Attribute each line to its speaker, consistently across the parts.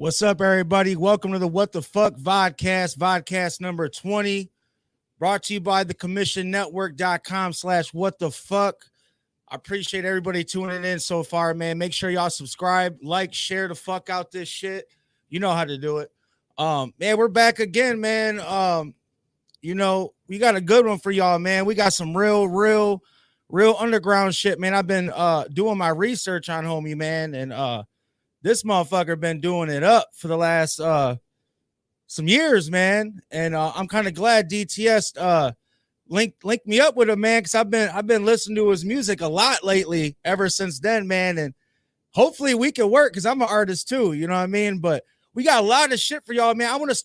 Speaker 1: What's up, everybody? Welcome to the What the Fuck Vodcast, vodcast number 20, brought to you by the commissionnetwork.com/what the fuck. I appreciate everybody tuning in so far, man. Make sure y'all subscribe, like, share the fuck out this shit. You know how to do it. Man, we're back again, man. We got a good one for y'all, man. We got some real underground shit, man. I've been doing my research on homie, man, and this motherfucker been doing it up for the last some years, man. And I'm kind of glad DTS linked me up with him, man, because I've been listening to his music a lot lately ever since then, man. And hopefully we can work because I'm an artist too, you know what I mean? But we got a lot of shit for y'all, man. I want to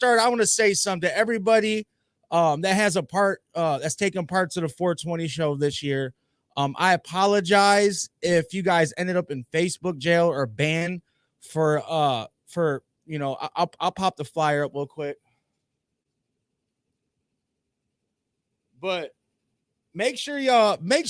Speaker 1: say something to everybody that has a part that's taking part to the 420 show this year. I apologize if you guys ended up in Facebook jail or banned for I'll pop the flyer up real quick. But make sure y'all go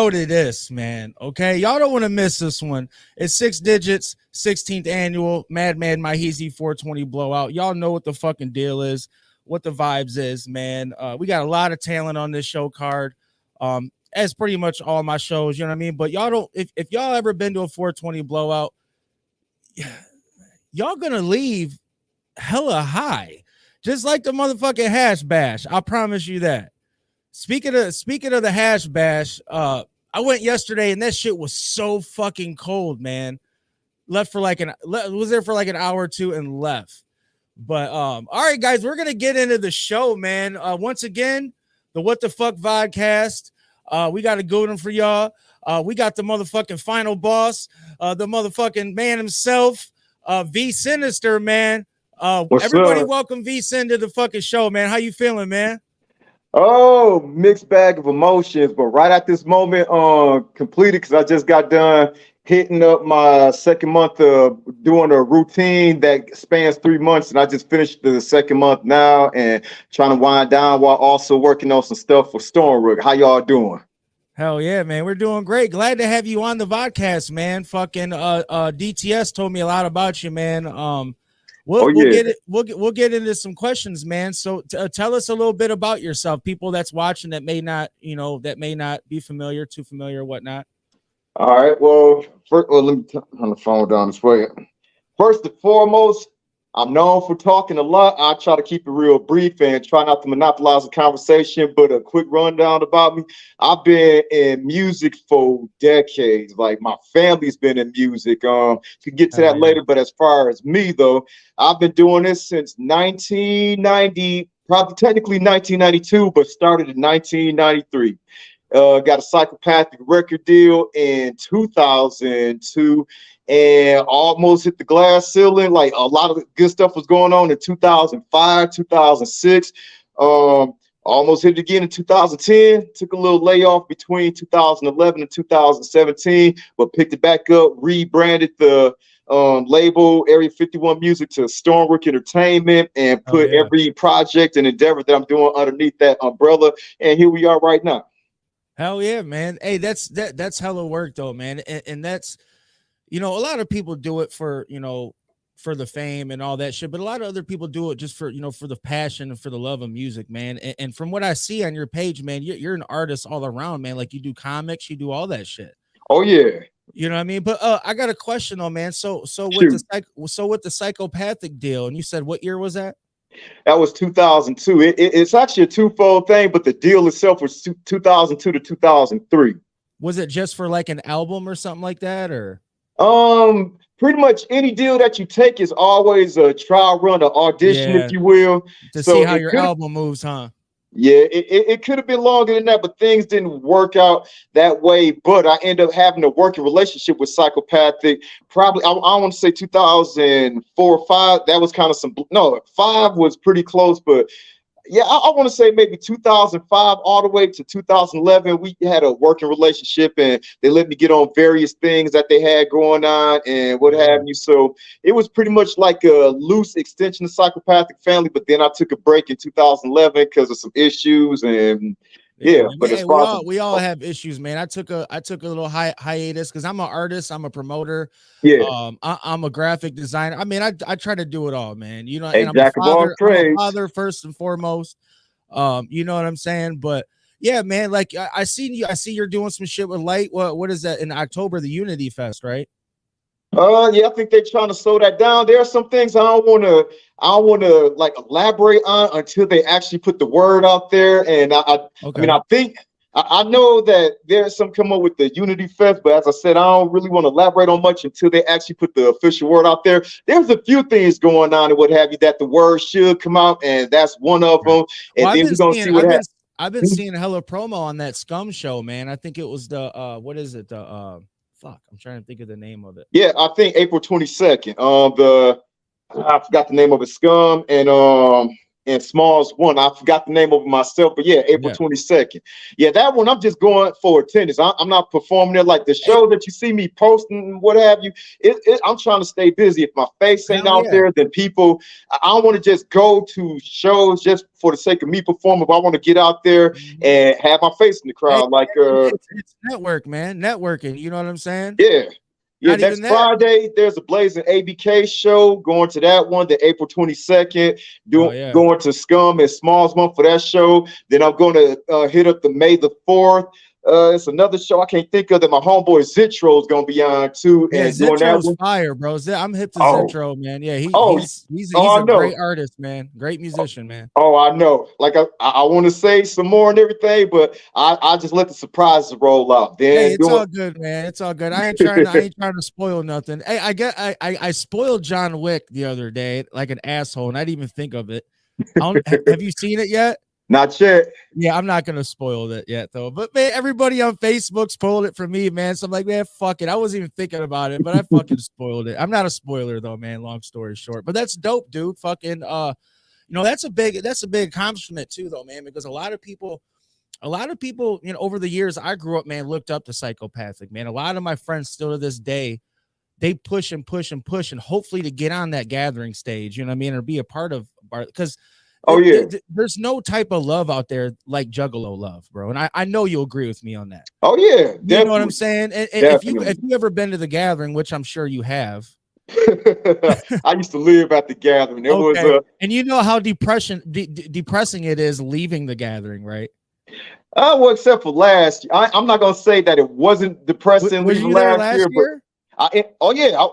Speaker 1: to this, man. Okay, y'all don't want to miss this one. It's 6 digits, 16th annual Madman Mahizi 420 blowout. Y'all know what the fucking deal is, what the vibes is, man. We got a lot of talent on this show card. As pretty much all my shows, you know what I mean? But y'all don't, if y'all ever been to a 420 blowout, y'all gonna leave hella high, just like the motherfucking hash bash. I promise you that. Speaking of the hash bash, I went yesterday and that shit was so fucking cold, man. Was there for like an hour or two and left. But all right, guys, we're gonna get into the show, man. Once again, the What the Fuck Vodcast. We got a good one for y'all. We got the motherfucking final boss, the motherfucking man himself, V Sinizter, man. Everybody
Speaker 2: up?
Speaker 1: welcome V Sin to the fucking show, man. How you feeling, man?
Speaker 2: Oh, mixed bag of emotions, but right at this moment, completed because I just got done hitting up my second month of doing a routine that spans 3 months, and I just finished the second month now and trying to wind down while also working on some stuff for Stormrook. How y'all doing?
Speaker 1: Hell yeah, man. We're doing great. Glad to have you on the podcast, man. Fucking DTS told me a lot about you, man. We'll get into some questions, man. So tell us a little bit about yourself. People that's watching that may not be too familiar, whatnot.
Speaker 2: All right. Well, let me turn the phone down this way. First and foremost, I'm known for talking a lot. I try to keep it real brief and try not to monopolize the conversation, but a quick rundown about me. I've been in music for decades. Like, my family's been in music. To get to that later, but as far as me, though, I've been doing this since 1990, probably technically 1992, but started in 1993. Got a Psychopathic record deal in 2002 and almost hit the glass ceiling. Like, a lot of good stuff was going on in 2005, 2006. Almost hit it again in 2010. Took a little layoff between 2011 and 2017, but picked it back up, rebranded the label Area 51 Music to Stormrook Entertainment, and put every project and endeavor that I'm doing underneath that umbrella. And here we are right now.
Speaker 1: Hell yeah, man. Hey, that's hella work though, man. And that's, a lot of people do it for the fame and all that shit, but a lot of other people do it just for the passion and for the love of music, man. And from what I see on your page, man, you're an artist all around, man. Like, you do comics, you do all that shit.
Speaker 2: Oh yeah.
Speaker 1: You know what I mean? But I got a question though, man. So with the Psychopathic deal, and you said what year was that?
Speaker 2: That was 2002. It's actually a twofold thing, but the deal itself was 2002 to 2003.
Speaker 1: Was it just for like an album or something like that, or?
Speaker 2: Pretty much any deal that you take is always a trial run, an audition, if you will,
Speaker 1: to see how your album moves, huh?
Speaker 2: Yeah, it could have been longer than that, but things didn't work out that way. But I ended up having a working relationship with Psychopathic. Probably, I want to say 2004 or 5. That was kind of 5 was pretty close, but yeah, I want to say maybe 2005 all the way to 2011. We had a working relationship, and they let me get on various things that they had going on and what have you. So it was pretty much like a loose extension of Psychopathic family. But then I took a break in 2011 because of some issues, and Yeah,
Speaker 1: man.
Speaker 2: but as
Speaker 1: Hey,
Speaker 2: far as
Speaker 1: we all have issues, man. I took a little hiatus because I'm an artist, I'm a promoter,
Speaker 2: yeah,
Speaker 1: I'm a graphic designer. I mean, I try to do it all, man. You know,
Speaker 2: a
Speaker 1: and
Speaker 2: jack of all
Speaker 1: I'm a
Speaker 2: trades.
Speaker 1: father first and foremost. You know what I'm saying? But yeah, man, like I seen you, I see you're doing some shit with Light. What is that in October, the Unity Fest, right?
Speaker 2: Yeah, I think they're trying to slow that down. There are some things I don't want to like elaborate on until they actually put the word out there. And I mean,
Speaker 1: Okay.
Speaker 2: I know that there's some come up with the Unity Fest, but as I said, I don't really want to elaborate on much until they actually put the official word out there. There's a few things going on and what have you that the word should come out, and that's one of
Speaker 1: Right.
Speaker 2: them.
Speaker 1: Well,
Speaker 2: And then we're gonna see what happens.
Speaker 1: I've been seeing hella promo on that Scum show, man. I think it was the what is it? The fuck, I'm trying to think of the name of it.
Speaker 2: Yeah, I think April 22nd. I forgot the name of it, Scum and Smalls one. I forgot the name of it myself, but yeah, April
Speaker 1: Yeah.
Speaker 2: 22nd. Yeah, that one I'm just going for attendance. I'm not performing there like the show that you see me posting and what have you. I'm trying to stay busy. If my face ain't
Speaker 1: Hell
Speaker 2: out
Speaker 1: yeah.
Speaker 2: there, then people, I don't want to just go to shows just for the sake of me performing. But I want to get out there and have my face in the
Speaker 1: Hey,
Speaker 2: crowd. Like
Speaker 1: it's network, man. Networking. You know what I'm saying?
Speaker 2: yeah. Yeah,
Speaker 1: Not even
Speaker 2: next
Speaker 1: that.
Speaker 2: Friday, there's a Blazing ABK show. Going to that one, the April 22nd.
Speaker 1: Oh yeah.
Speaker 2: Going to Scum and Smalls one for that show. Then I'm going to hit up the May the 4th. It's another show I can't think of that my homeboy Zitro is going to be on too.
Speaker 1: Yeah,
Speaker 2: And doing that
Speaker 1: Zitro's
Speaker 2: one.
Speaker 1: fire, bro. I'm hip to
Speaker 2: Oh,
Speaker 1: Zitro, man. Yeah,
Speaker 2: oh,
Speaker 1: he's
Speaker 2: I
Speaker 1: a
Speaker 2: know.
Speaker 1: great artist, man. Great musician, man.
Speaker 2: Oh, I know. Like I want to say some more and everything, but I just let the surprises roll out.
Speaker 1: Hey,
Speaker 2: Then
Speaker 1: it's
Speaker 2: doing
Speaker 1: all good, man. It's all good. I ain't trying to spoil nothing. Hey, I spoiled John Wick the other day like an asshole, and I didn't even think of it. Have you seen it yet?
Speaker 2: not yet.
Speaker 1: Yeah, I'm not gonna spoil it yet though. But man, everybody on Facebook spoiled it for me, man. So I'm like, man, fuck it. I wasn't even thinking about it, but I fucking spoiled it. I'm not a spoiler though, man. Long story short. But that's dope, dude. Fucking you know, that's a big accomplishment too, though, man, because a lot of people, you know, over the years I grew up, man, looked up to Psychopathic, man. A lot of my friends still to this day, they push and push and push, and hopefully to get on that gathering stage, you know what I mean, or be a part of, because
Speaker 2: Oh yeah.
Speaker 1: there's no type of love out there like Juggalo love, bro. And I know you'll agree with me on that.
Speaker 2: Oh yeah.
Speaker 1: You know what I'm saying? And if you
Speaker 2: Definitely.
Speaker 1: ever been to the gathering, which I'm sure you have,
Speaker 2: I used to live at the gathering. It was
Speaker 1: okay, and you know how depressing it is leaving the gathering, right?
Speaker 2: well, except for last year. I'm not gonna say that it wasn't depressing
Speaker 1: Was
Speaker 2: leaving
Speaker 1: you there
Speaker 2: last
Speaker 1: last
Speaker 2: year, but
Speaker 1: year?
Speaker 2: oh yeah,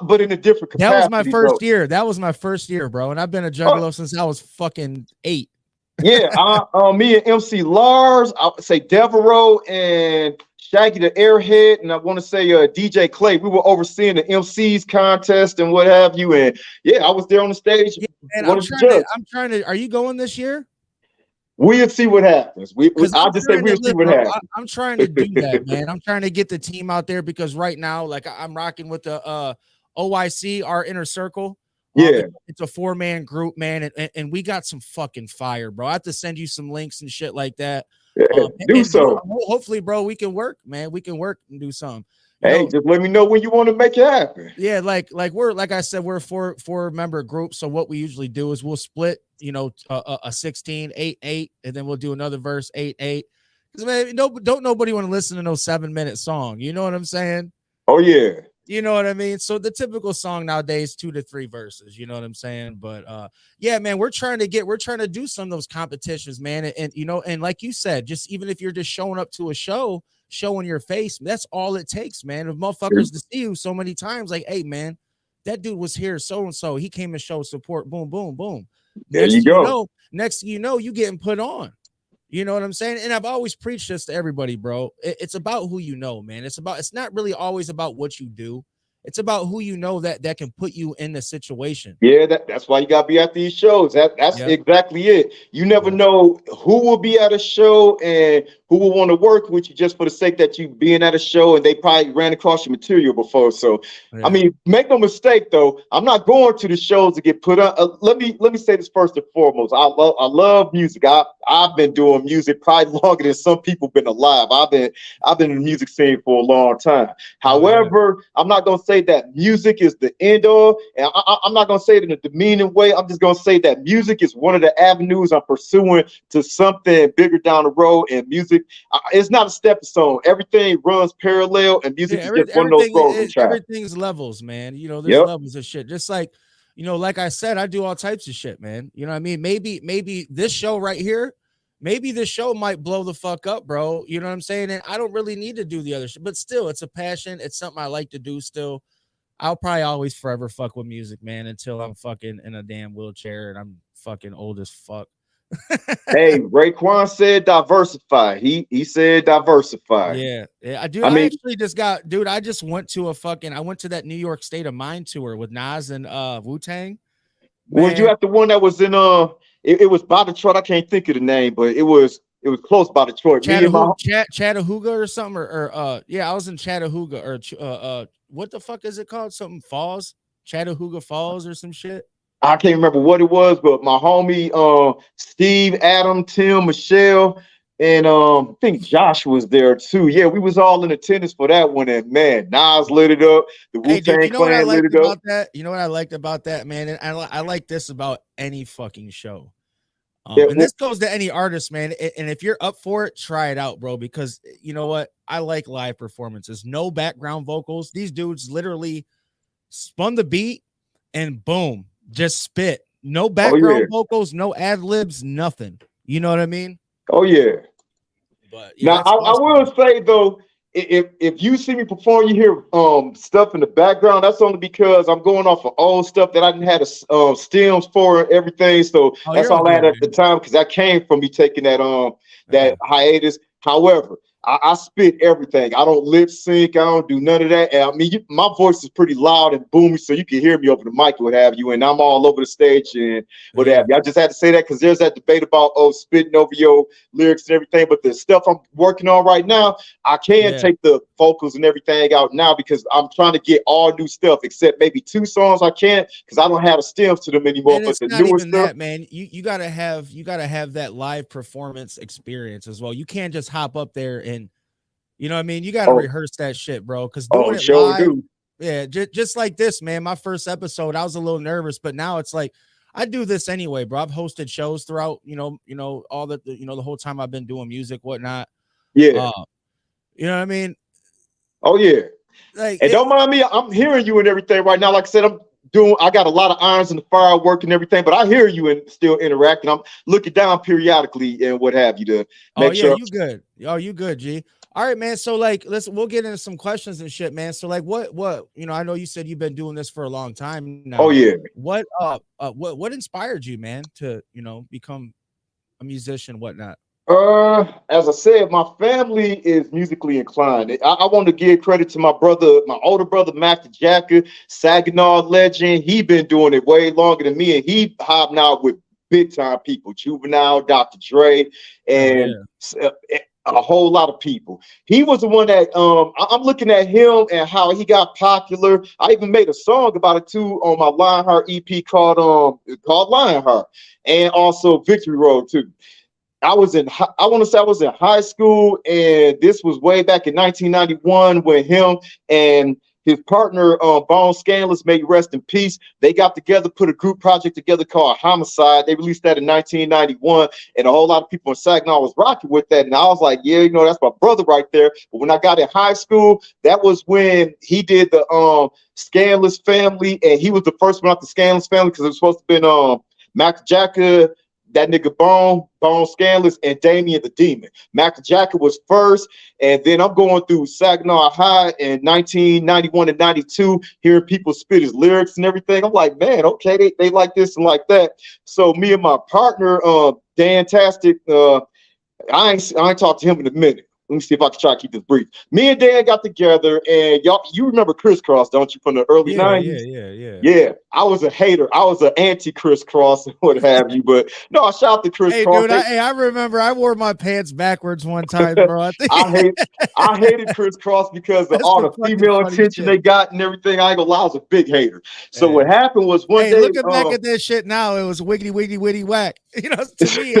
Speaker 2: but in a different
Speaker 1: That was my
Speaker 2: capacity though.
Speaker 1: first year. That was my first year, bro. And I've been a Juggalo since I was fucking 8.
Speaker 2: Yeah, me and MC Lars, I would say Devereaux and Shaggy the Airhead, and I want to say DJ Clay. We were overseeing the MCs contest and what have you. And yeah, I was there on the stage.
Speaker 1: Yeah, man,
Speaker 2: One of the judges.
Speaker 1: I'm trying to. Are you going this year?
Speaker 2: We'll see what happens. I'll just say we'll see what happens.
Speaker 1: I'm trying to do that, man. I'm trying to get the team out there because right now, like I'm rocking with the OIC, our inner circle.
Speaker 2: Yeah,
Speaker 1: it's a 4-man group, man, and we got some fucking fire, bro. I have to send you some links and shit like that.
Speaker 2: do so.
Speaker 1: Hopefully, bro, we can work, man. We can work and do something.
Speaker 2: Hey, just let me know when you want to make it happen.
Speaker 1: Yeah, like I said, we're a four member group. So what we usually do is we'll split, you know, a 16, 8-8, and then we'll do another verse 8-8. Because man, don't nobody want to listen to no 7-minute song. You know what I'm saying?
Speaker 2: Oh yeah.
Speaker 1: You know what I mean? So the typical song nowadays, 2 to 3 verses, you know what I'm saying? But yeah, man, we're trying to do some of those competitions, man. And you know, and like you said, just even if you're just showing up to a show, showing your face, that's all it takes, man. If motherfuckers to see you so many times, like, hey man, that dude was here, so and so, he came and showed support, boom, boom, boom.
Speaker 2: There you go.
Speaker 1: Next thing you know, you getting put on. You know what I'm saying? And I've always preached this to everybody, bro. It's about who you know, man. It's not really always about what you do. It's about who you know that can put you in the situation.
Speaker 2: Yeah, that's why you gotta be at these shows. That's exactly it. You never know who will be at a show and who will want to work with you just for the sake that you being at a show and they probably ran across your material before. So,
Speaker 1: Yeah.
Speaker 2: I mean, make no mistake though, I'm not going to the shows to get put on. Let me say this first and foremost. I love music. I've been doing music probably longer than some people been alive. I've been in the music scene for a long time. However, I'm not gonna say that music is the end all, and I'm not gonna say it in a demeaning way. I'm just gonna say that music is one of the avenues I'm pursuing to something bigger down the road. And music, it's not a stepping stone. Everything runs parallel, and music is just one of those roads we travel.
Speaker 1: Everything's levels, man. You know, there's
Speaker 2: Yep.
Speaker 1: levels of shit. Just like, you know, like I said, I do all types of shit, man. You know what I mean? Maybe this show right here, maybe this show might blow the fuck up, bro. You know what I'm saying? And I don't really need to do the other shit, but still, it's a passion. It's something I like to do still. I'll probably always forever fuck with music, man, until I'm fucking in a damn wheelchair and I'm fucking old as fuck.
Speaker 2: Hey, Raekwon said diversify. He said diversify.
Speaker 1: Yeah, I do.
Speaker 2: I mean,
Speaker 1: actually just got, dude. I just went to I went to that New York State of Mind tour with Nas and Wu-Tang.
Speaker 2: was you at the one that was in it was by Detroit? I can't think of the name, but it was close by Detroit.
Speaker 1: Chattahooga or something, or yeah, I was in Chattahooga or what the fuck is it called? Something Falls, Chattahooga Falls or some shit.
Speaker 2: I can't remember what it was, but my homie Steve, Adam, Tim, Michelle, and I think Josh was there too. Yeah, we was all in attendance for that one, and man, Nas lit it up. The Wu-Tang Clan lit it up.
Speaker 1: You know what I liked about that, man? And I like this about any fucking show.
Speaker 2: Yeah,
Speaker 1: and this goes to any artist, man. And if you're up for it, try it out, bro. Because you know what? I like live performances. No background vocals. These dudes literally spun the beat and boom, just spit. No background vocals, no ad libs, nothing. You know what I mean?
Speaker 2: Oh yeah.
Speaker 1: But yeah,
Speaker 2: now I will say though, if you see me perform, you hear stuff in the background. That's only because I'm going off of old stuff that I didn't have stems for and everything. So that's all I had at the time, because that came from me taking that hiatus. However, I spit everything. I don't lip sync. I don't do none of that. And I mean, my voice is pretty loud and boomy, so you can hear me over the mic, what have you. And I'm all over the stage and what have you. I just had to say that because there's that debate about spitting over your lyrics and everything. But the stuff I'm working on right now, I can take the vocals and everything out now, because I'm trying to get all new stuff except maybe 2 songs I can't, because I don't have the stems to them anymore.
Speaker 1: And
Speaker 2: but
Speaker 1: it's
Speaker 2: the
Speaker 1: not
Speaker 2: newer
Speaker 1: even
Speaker 2: stuff,
Speaker 1: that, man. You gotta have that live performance experience as well. You can't just hop up there and, you know what I mean? You got to rehearse that shit, bro. Because doing it live, yeah, just like this, man. My first episode, I was a little nervous, but now it's like I do this anyway, bro. I've hosted shows throughout, you know, all the whole time I've been doing music, whatnot.
Speaker 2: Yeah,
Speaker 1: you know what I mean?
Speaker 2: Oh yeah.
Speaker 1: Like,
Speaker 2: and don't mind me, I'm hearing you and everything right now. Like I said, I got a lot of irons in the fire, work and everything, but I hear you and still interacting. I'm looking down periodically and what have you to make sure.
Speaker 1: You good. Oh, you good, G. All right, man. So like, we'll get into some questions and shit, man. So like, what, I know you said you've been doing this for a long time now.
Speaker 2: Oh yeah.
Speaker 1: What inspired you, man, to, become a musician, whatnot?
Speaker 2: As I said, my family is musically inclined. I want to give credit to my older brother, Mac the Jacker, Saginaw legend. He been doing it way longer than me, and he hobnobbed with big time people, Juvenile, Dr. Dre, and a whole lot of people. He was the one that I'm looking at him and how he got popular. I even made a song about it too on my Lionheart EP called Lionheart, and also Victory Road too. I want to say I was in high school, and this was way back in 1991 when him and his partner, Bone Scandalous, may rest in peace, they got together, put a group project together called Homicide. They released that in 1991, and a whole lot of people in Saginaw was rocking with that. And I was like, yeah, that's my brother right there. But when I got in high school, that was when he did the Scandalous family, and he was the first one out the Scandalous family, because it was supposed to be Mac Jacker, that nigga Bone Scandalous, and Damien the Demon. Mac Jacker was first, and then I'm going through Saginaw High in 1991 and 92, hearing people spit his lyrics and everything. I'm like, man, okay, they like this and like that. So me and my partner, Dan Tastic, I ain't talked to him in a minute. me see if I can try to keep this brief. Me and Dan got together, and y'all, you remember Crisscross, don't you, from the early 90s? Yeah, I was a hater. I was an anti-Crisscross and what have you. But no, I shout out to Crisscross.
Speaker 1: Hey, dude, I remember I wore my pants backwards one time, bro.
Speaker 2: I hated Crisscross because of all the female attention they got and everything. I ain't gonna lie, I was a big hater. So what happened was one day.
Speaker 1: Looking back at this shit now, it was wiggity, wiggity, witty, whack. You know, to me.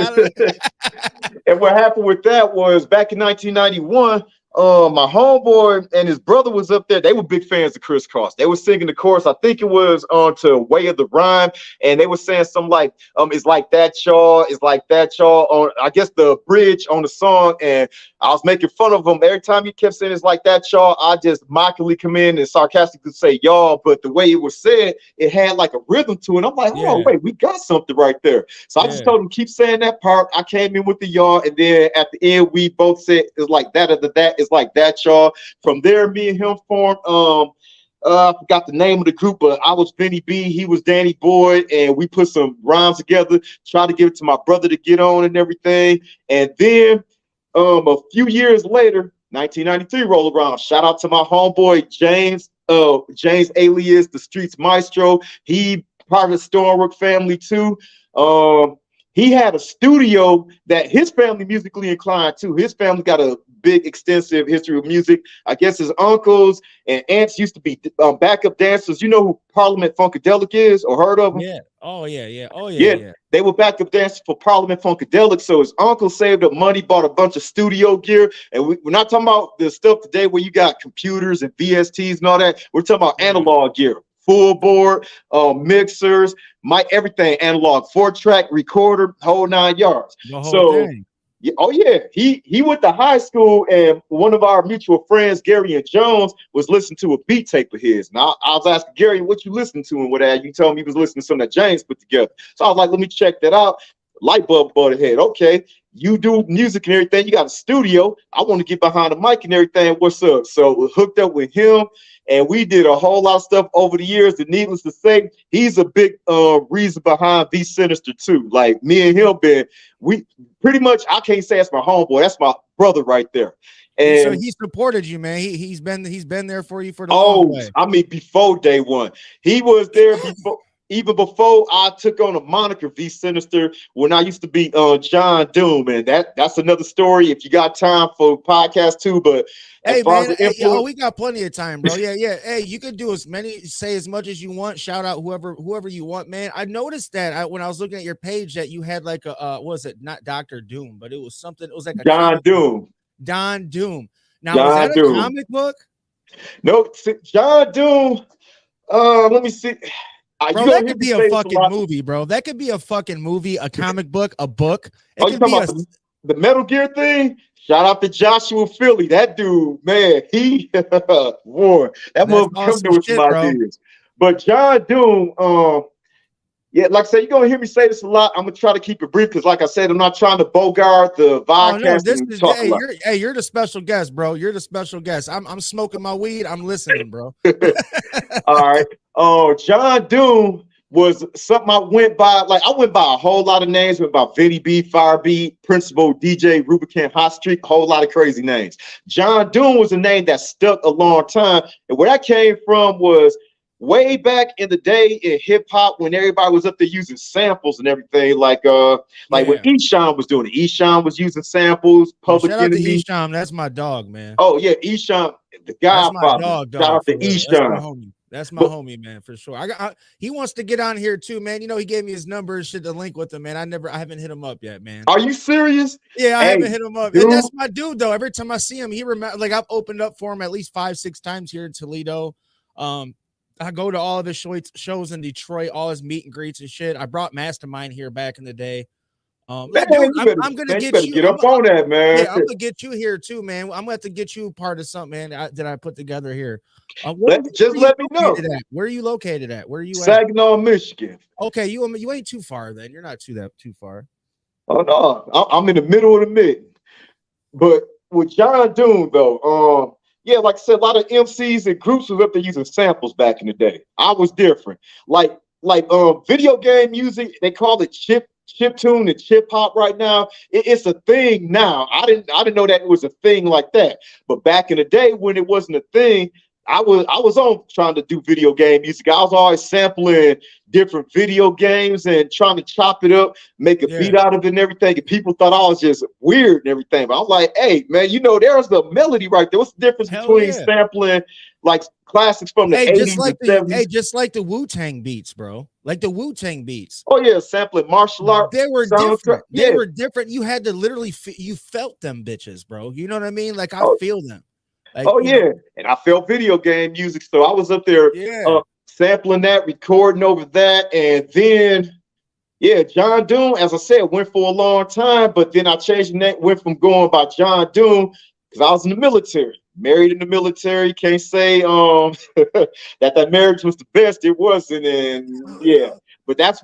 Speaker 2: And what happened with that was back in 1991. My homeboy and his brother was up there. They were big fans of Crisscross. They were singing the chorus. I think it was on to Way of the Rhyme. And they were saying something like, it's like that, y'all. It's like that, y'all. On, I guess, the bridge on the song. And I was making fun of them. Every time he kept saying it's like that, y'all, I just mockingly come in and sarcastically say y'all. But the way it was said, it had like a rhythm to it. I'm like, oh, wait, we got something right there. So I just told him, keep saying that part. I came in with the y'all. And then at the end, we both said it's like that or that. It's like that, y'all. From there, me and him formed I forgot the name of the group, but I was Benny B, he was Danny Boyd, and we put some rhymes together, tried to give it to my brother to get on and everything. And then a few years later, 1993 rolled around. Shout out to my homeboy James alias the Streets Maestro. He part of the Stonework family too. He had a studio that his family musically inclined too. His family got a big, extensive history of music. I guess his uncles and aunts used to be backup dancers. You know who Parliament Funkadelic is, or heard of him?
Speaker 1: Yeah. Oh, yeah.
Speaker 2: They were backup dancers for Parliament Funkadelic. So his uncle saved up money, bought a bunch of studio gear. And we're not talking about the stuff today where you got computers and VSTs and all that. We're talking about analog gear. Full board, mixers, everything analog, 4-track recorder, whole 9 yards. So, he went to high school, and one of our mutual friends, Gary and Jones, was listening to a beat tape of his. Now I was asking Gary, what you listening to and what that? You told me he was listening to something that James put together. So I was like, let me check that out. Light bulb butted head. Okay, you do music and everything. You got a studio. I want to get behind the mic and everything. What's up? So we hooked up with him. And we did a whole lot of stuff over the years. And needless to say, he's a big reason behind the Sinizter too. Like me and him we pretty much, I can't say that's my homeboy. That's my brother right there. And
Speaker 1: so he supported you, man. He's been there for you for the long way.
Speaker 2: I mean, before day one, he was there before. Even before I took on a moniker, V Sinizter, when I used to be John Doom, and that's another story. If you got time for podcast too, but
Speaker 1: hey man, we got plenty of time, bro. Yeah. Hey, you could do say as much as you want. Shout out whoever you want, man. I noticed that when I was looking at your page that you had like a what was it, not Dr. Doom, but it was something. It was like a
Speaker 2: Don Doom.
Speaker 1: Don Doom. Now was that a comic book?
Speaker 2: No, John Doom. Let me see.
Speaker 1: Bro, that could be a fucking movie, bro. That could be a fucking movie, a comic book, a book.
Speaker 2: You talking about the Metal Gear thing? Shout out to Joshua Philly. That dude, man, he war. That motherfucker with some ideas. But John Doom, like I said, you're gonna hear me say this a lot. I'm gonna try to keep it brief because, like I said, I'm not trying to bogart the vodcast.
Speaker 1: You're the special guest, bro. You're the special guest. I'm smoking my weed. I'm listening, bro.
Speaker 2: All right. John Doom was something I went by. Like, I went by a whole lot of names. Went by Vinny B, Firebeat, Principal, DJ, Rubicon, Hot Streak, a whole lot of crazy names. John Doom was a name that stuck a long time. And where that came from was way back in the day in hip hop when everybody was up there using samples and everything, like when Esham was doing it. Esham was using samples. Public
Speaker 1: Enemy. Shout out to Esham. That's my dog, man.
Speaker 2: Oh yeah, Esham, the Godfather. Shout out to Esham.
Speaker 1: That's my homie, man, for sure. He wants to get on here too, man. You know, he gave me his number and shit to link with him, man. I haven't hit him up yet, man.
Speaker 2: Are you serious?
Speaker 1: Yeah, I haven't hit him up. And that's my dude, though. Every time I see him, he remember. Like, I've opened up for him at least 5-6 times here in Toledo. I go to all of his shows in Detroit, all his meet and greets and shit. I brought Mastermind here back in the day. I'm gonna
Speaker 2: get up on that, man.
Speaker 1: Yeah, I'm gonna get you here too, man. I'm gonna have to get you part of something, man, that I put together here.
Speaker 2: Let me know.
Speaker 1: Where are you located at? Where are you
Speaker 2: Saginaw, Michigan.
Speaker 1: Okay, you ain't too far then. You're not too far.
Speaker 2: Oh no, I'm in the middle of the mid. But with John Doom though, like I said, a lot of MCs and groups was up there using samples back in the day. I was different. Like video game music, they call it chiptune and chip hop right now. It's a thing now. I didn't know that it was a thing like that. But back in the day when it wasn't a thing, I was on trying to do video game music. I was always sampling different video games and trying to chop it up, make a beat out of it and everything. And people thought I was just weird and everything. But I'm like, hey, man, you know, there's the melody right there. What's the difference between sampling like classics from the 80s and 70s?
Speaker 1: Just like the Wu-Tang beats, bro. Like the Wu-Tang beats.
Speaker 2: Oh yeah, sampling martial art.
Speaker 1: They were different. They were different. You had to literally you felt them bitches, bro. You know what I mean? Like I feel them. Like,
Speaker 2: and I felt video game music, so I was up there sampling that, recording over that, and then John Doom, as I said, went for a long time, but then I changed the name, went from going by John Doom because I was in the military, married in the military. Can't say that marriage was the best. It wasn't, and but that's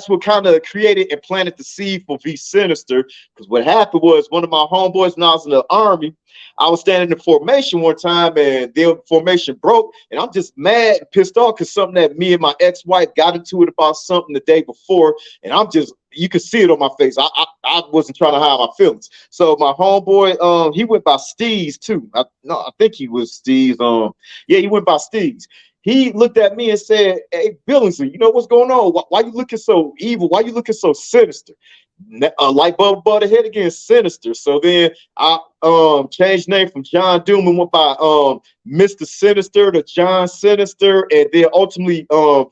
Speaker 2: what kind of created and planted the seed for V Sinizter. Because what happened was one of my homeboys when I was in the Army, I was standing in formation one time and the formation broke, and I'm just mad and pissed off because something that me and my ex-wife got into it about something the day before, and I'm just, you could see it on my face. I wasn't trying to hide my feelings. So my homeboy, he went by Steez too. I think he was Steez. He went by Steez. He looked at me and said, "Hey, Billingsley, you know what's going on? Why you looking so evil? Why you looking so sinister?" A light bulb butted head against Sinizter. So then I changed name from John Doom and went by Mr. Sinizter to John Sinizter, and then ultimately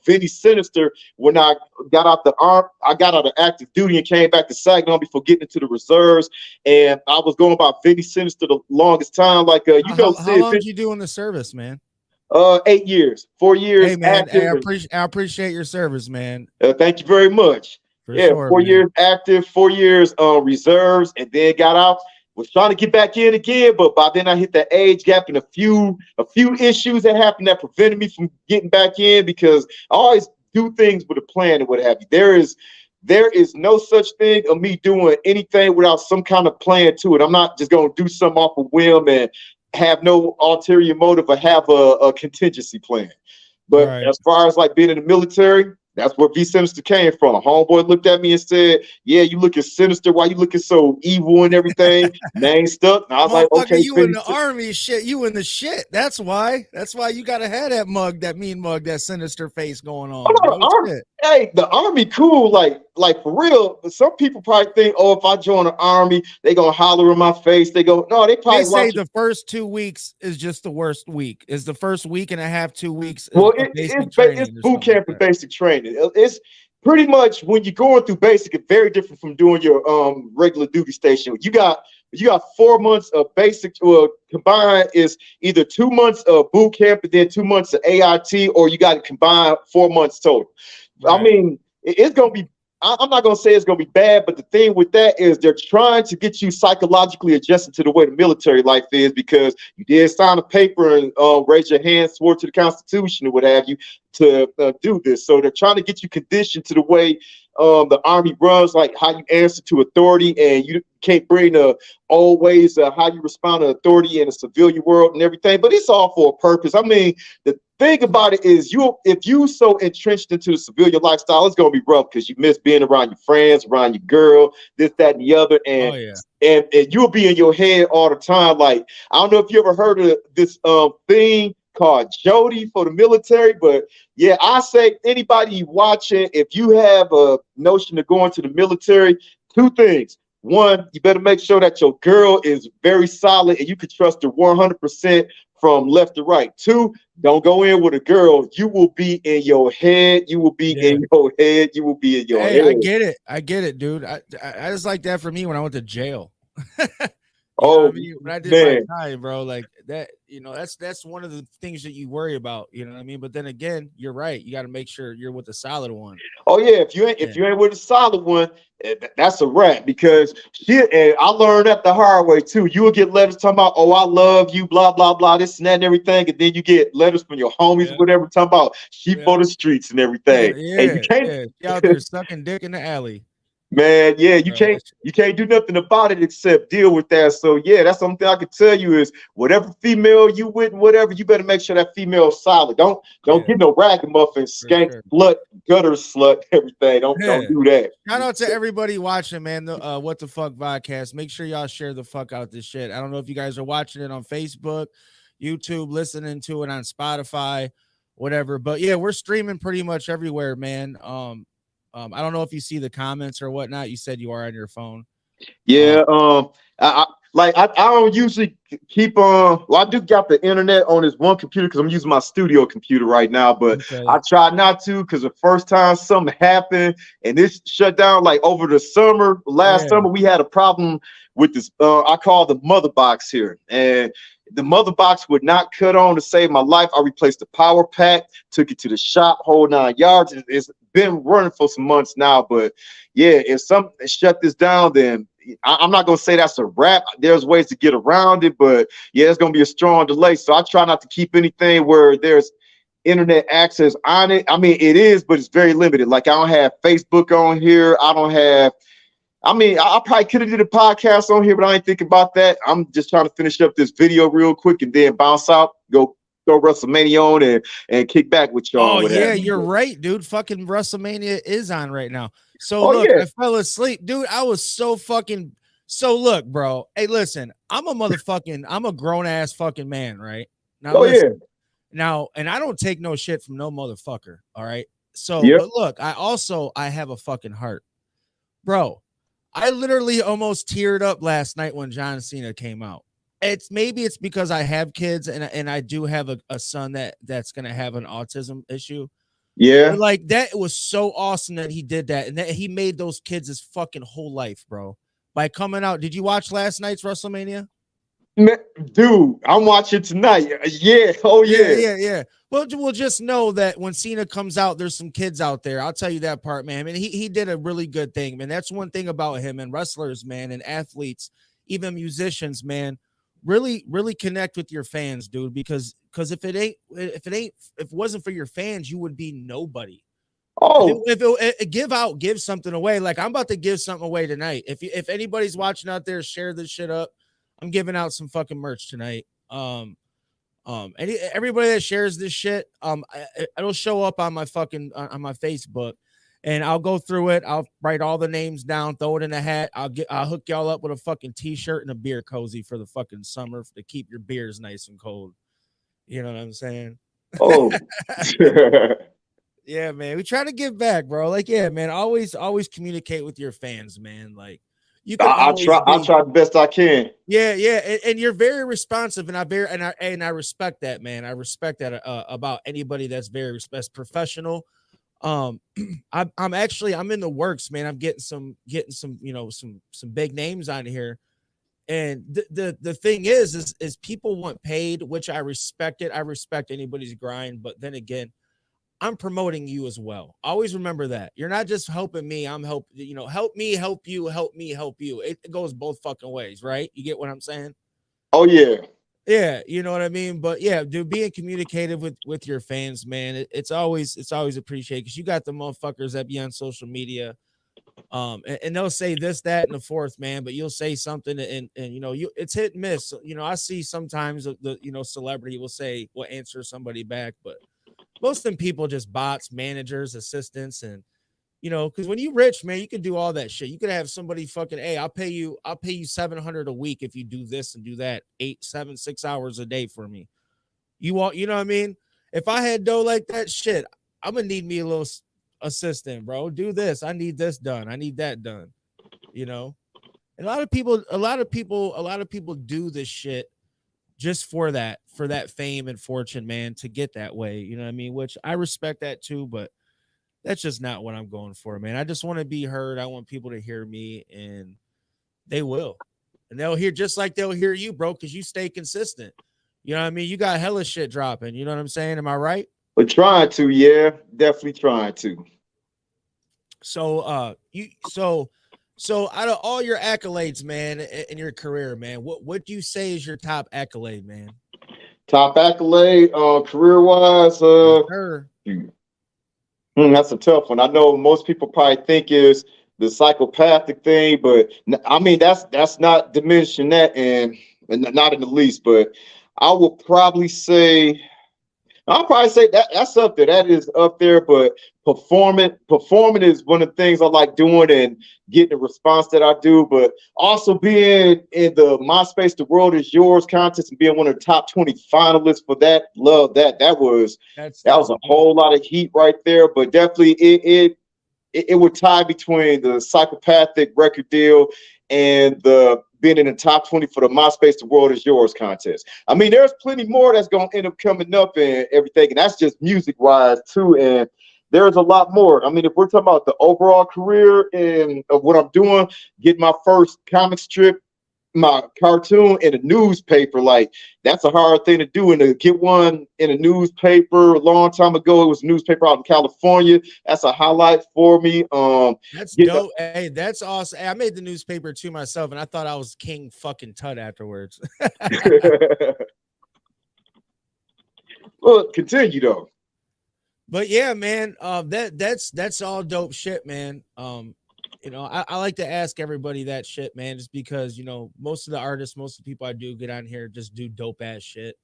Speaker 2: Vinny Sinizter. When I got out of active duty and came back to Saginaw before getting into the reserves, and I was going by Vinny Sinizter the longest time. Like
Speaker 1: how long did you do in the service, man?
Speaker 2: 8 years, 4 years.
Speaker 1: Hey man, I appreciate your service, man.
Speaker 2: Thank you very much.
Speaker 1: For sure,
Speaker 2: 4 years active, 4 years reserves, and then got out. Was trying to get back in again, but by then I hit that age gap and a few issues that happened that prevented me from getting back in, because I always do things with a plan and what have you. There is no such thing of me doing anything without some kind of plan to it. I'm not just going to do something off a whim and have no ulterior motive or have a contingency plan. But as far as like being in the military, that's where V Sinizter came from. A homeboy looked at me and said, "Yeah, you looking sinister. Why you looking so evil and everything?" Name stuck. And I was like, "Okay,
Speaker 1: you in the Army shit. You in the shit. That's why. That's why you gotta have that mug, that mean mug, that sinister face going on."
Speaker 2: Hey, the Army cool. Like for real. Some people probably think, "Oh, if I join the Army, they gonna holler in my face." They go, "No, they probably
Speaker 1: say the first 2 weeks is just the worst week. Is the first week and a half, 2 weeks?
Speaker 2: Well, it's boot camp and basic training. It's pretty much when you're going through basic, it's very different from doing your regular duty station. You got 4 months of basic, combined is either 2 months of boot camp and then 2 months of AIT, or you got to combine 4 months total. Right. I mean, it's gonna be. I'm not gonna say it's gonna be bad, but the thing with that is they're trying to get you psychologically adjusted to the way the military life is, because you did sign a paper and raise your hand, swore to the Constitution or what have you to do this. So they're trying to get you conditioned to the way the Army runs, like how you answer to authority, and you can't bring the old ways of how you respond to authority in a civilian world and everything. But it's all for a purpose. I mean, the thing about it is, if you so entrenched into the civilian lifestyle, it's gonna be rough because you miss being around your friends, around your girl, this, that, and the other, and and you'll be in your head all the time. Like, I don't know if you ever heard of this thing called Jody for the military, but yeah, I say anybody watching, if you have a notion of going to the military, 2 things. One, you better make sure that your girl is very solid and you can trust her 100% from left to right. 2, don't go in with a girl. You will be in your head. You will be in your head. You will be in your head.
Speaker 1: I get it, dude. I just like that for me when I went to jail.
Speaker 2: When
Speaker 1: I did my time, bro, like that, that's one of the things that you worry about, you know what I mean? But then again, you're right. You got to make sure you're with a solid one.
Speaker 2: Oh yeah, if you ain't with a solid one, that's a wrap. Because shit, and I learned that the hard way too. You will get letters talking about, "Oh, I love you," blah blah blah, this and that and everything, and then you get letters from your homies, whatever, talking about sheep on the streets and everything. And you can't
Speaker 1: out there sucking dick in the alley.
Speaker 2: Man, you can't do nothing about it except deal with that. So yeah, that's something I can tell you is whatever female you with and whatever, you better make sure that female is solid. Don't get no ragamuffin, skank, slut, gutter slut, everything. Don't do that.
Speaker 1: Shout out to everybody watching, man. The What the Fuck Vodcast. Make sure y'all share the fuck out this shit. I don't know if you guys are watching it on Facebook, YouTube, listening to it on Spotify, whatever. But yeah, we're streaming pretty much everywhere, man. I don't know if you see the comments or whatnot. You said you are on your phone.
Speaker 2: Yeah, I don't usually keep on. Well, I do got the internet on this one computer because I'm using my studio computer right now, but I try not to because the first time something happened and this shut down, like over the summer, last summer, we had a problem with this. I call the mother box here, and the mother box would not cut on to save my life. I replaced the power pack, took it to the shop, whole 9 yards. It's been running for some months now, but yeah, if something shut this down, then I'm not going to say that's a wrap. There's ways to get around it, but yeah, it's going to be a strong delay. So I try not to keep anything where there's internet access on it. I mean, it is, but it's very limited. Like I don't have Facebook on here. I don't have, I probably could have did a podcast on here, but I ain't thinking about that. I'm just trying to finish up this video real quick and then bounce out, go WrestleMania on and kick back with y'all.
Speaker 1: Oh yeah, you're right, dude. Fucking WrestleMania is on right now. So look, I fell asleep, dude. I was so look, bro. Hey, listen, I'm a grown ass fucking man, right? Now, now, and I don't take no shit from no motherfucker. All right. So, but look, I have a fucking heart, bro. I literally almost teared up last night when John Cena came out. Maybe it's because I have kids and I do have a son that's gonna have an autism issue. Yeah, but like that was so awesome that he did that and that he made those kids his fucking whole life, bro. By coming out, did you watch last night's WrestleMania?
Speaker 2: Dude, I'm watching tonight. Yeah,
Speaker 1: yeah. Well, we'll just know that when Cena comes out, there's some kids out there. I'll tell you that part, man. I mean, he did a really good thing, man. That's one thing about him and wrestlers, man, and athletes, even musicians, man. Really connect with your fans, dude, because if it wasn't for your fans, you would be nobody. Give something away. Like I'm about to give something away tonight. If anybody's watching out there, share this shit up. I'm giving out some fucking merch tonight. Everybody that shares this shit, it'll show up on my fucking on my Facebook. And I'll go through it. I'll write all the names down, throw it in a hat. I'll hook y'all up with a fucking t-shirt and a beer cozy for the fucking summer to keep your beers nice and cold. You know what I'm saying?
Speaker 2: Oh,
Speaker 1: yeah, man. We try to give back, bro. Like, yeah, man. Always communicate with your fans, man. Like, you can. I'll try
Speaker 2: the best I can.
Speaker 1: Yeah, and you're very responsive, and I respect that, man. I respect that about anybody that's professional. I'm in the works, man. I'm getting some some big names on here, and the thing is people want paid, which I respect it. I respect anybody's grind, but then again, I'm promoting you as well. Always remember that you're not just helping me. I'm help me help you, help me help you. It goes both fucking ways, right? You get what I'm saying?
Speaker 2: Oh yeah.
Speaker 1: Yeah, you know what I mean? But yeah, dude, being communicative with your fans, man, it's always appreciated because you got the motherfuckers that be on social media, and they'll say this, that, and the fourth, man, but you'll say something and it's hit and miss. I see sometimes the celebrity will answer somebody back, but most of them people just bots, managers, assistants, and because when you rich, man, you can do all that shit. You could have somebody fucking, hey, I'll pay you $700 a week if you do this and do that 8, 7, 6 hours a day for me. You know what I mean? If I had dough like that, shit, I'm gonna need me a little assistant, bro. Do this. I need this done. I need that done. And a lot of people do this shit just for that fame and fortune, man, to get that way. You know what I mean? Which I respect that too, but that's just not what I'm going for, man. I just want to be heard. I want people to hear me, and they will. And they'll hear just like they'll hear you, bro, because you stay consistent. You know what I mean? You got hella shit dropping. You know what I'm saying? Am I right?
Speaker 2: We're trying to, yeah. Definitely trying to.
Speaker 1: So so out of all your accolades, man, in your career, man, what do you say is your top accolade, man?
Speaker 2: Top accolade, career-wise, that's a tough one. I know most people probably think is the psychopathic thing, but I mean that's not diminishing that, and not in the least. But I will probably say I'll probably say that's up there. That is up there, but performing is one of the things I like doing and getting the response that I do. But also being in the MySpace The World Is Yours contest and being one of the top 20 finalists for that, love that. That was a whole lot of heat right there. But definitely it would tie between the Psychopathic record deal and the being in the top 20 for the MySpace The World Is Yours contest. I mean, there's plenty more that's going to end up coming up and everything, and that's just music-wise too, and there's a lot more. I mean, if we're talking about the overall career and of what I'm doing, getting my first comic strip, my cartoon in a newspaper, like that's a hard thing to do, and to get one in a newspaper a long time ago, it was a newspaper out in California. That's a highlight for me.
Speaker 1: That's dope. Hey, that's awesome. Hey, I made the newspaper too myself, and I thought I was King fucking Tut afterwards.
Speaker 2: Well, continue though.
Speaker 1: But yeah, man, that's all dope shit, man. You know, I like to ask everybody that shit, man, just because, you know, most of the artists, most of the people I do get on here just do dope ass shit.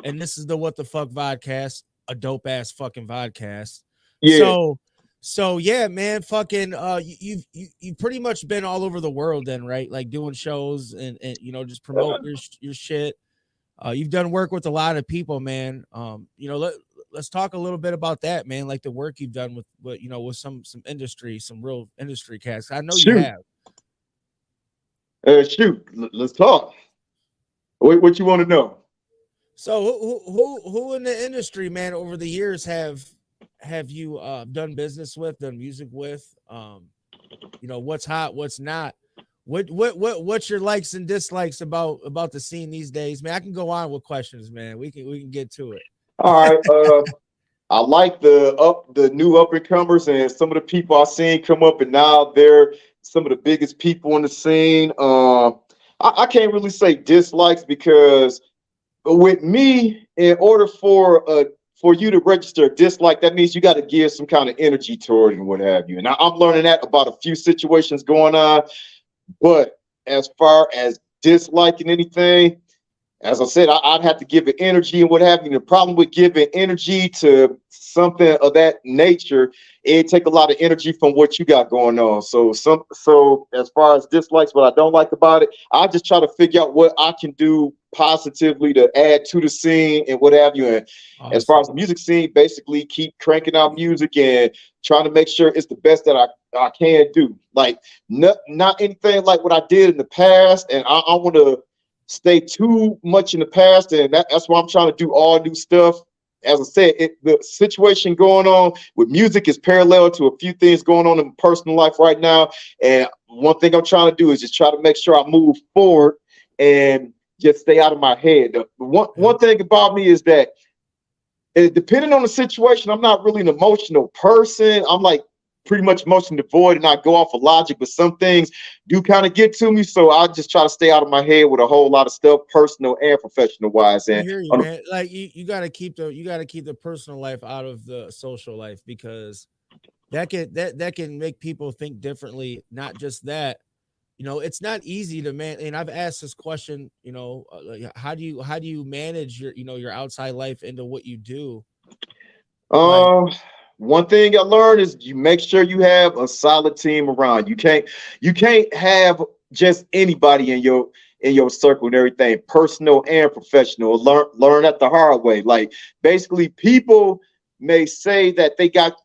Speaker 1: And this is the What the Fuck Vodcast, a dope ass fucking vodcast. Yeah. So yeah, man, fucking you've pretty much been all over the world then, right? Like doing shows and you know, just promote your shit. You've done work with a lot of people, man. You know, let's talk a little bit about that, man. Like the work you've done with you know, with some industry, some real industry cats. I know you have.
Speaker 2: Shoot, let's talk. What you want to know?
Speaker 1: So who in the industry, man, over the years have you done business with, done music with? You know, what's hot, what's not? What's your likes and dislikes about the scene these days, man? I can go on with questions, man. We can get to it.
Speaker 2: All right. I like the new up and comers and some of the people I've seen come up, and now they're some of the biggest people in the scene. I can't really say dislikes, because with me, in order for you to register a dislike, that means you got to give some kind of energy toward it and what have you. And I'm learning that about a few situations going on. But as far as disliking anything, as I said, I'd have to give it energy and what have you. The problem with giving energy to something of that nature, it take a lot of energy from what you got going on. So as far as dislikes, what I don't like about it, I just try to figure out what I can do positively to add to the scene and what have you. And awesome. As far as the music scene, basically keep cranking out music and trying to make sure it's the best that I can do. Like not anything like what I did in the past, and I want to stay too much in the past, and that's why I'm trying to do all new stuff. As I said, the situation going on with music is parallel to a few things going on in my personal life right now. And one thing I'm trying to do is just try to make sure I move forward and just stay out of my head. One thing about me is that depending on the situation, I'm not really an emotional person. I'm like pretty much emotion devoid, and I go off of logic, but some things do kind of get to me. So I just try to stay out of my head with a whole lot of stuff, personal and professional wise. And
Speaker 1: I hear you, man. Like you gotta keep the personal life out of the social life, because that can make people think differently. Not just that, you know, it's not easy to man. And I've asked this question, you know, how do you manage your outside life into what you do?
Speaker 2: One thing I learned is you make sure you have a solid team around. You can't have just anybody in your circle and everything, personal and professional. Learn that the hard way. Like basically, people may say that they got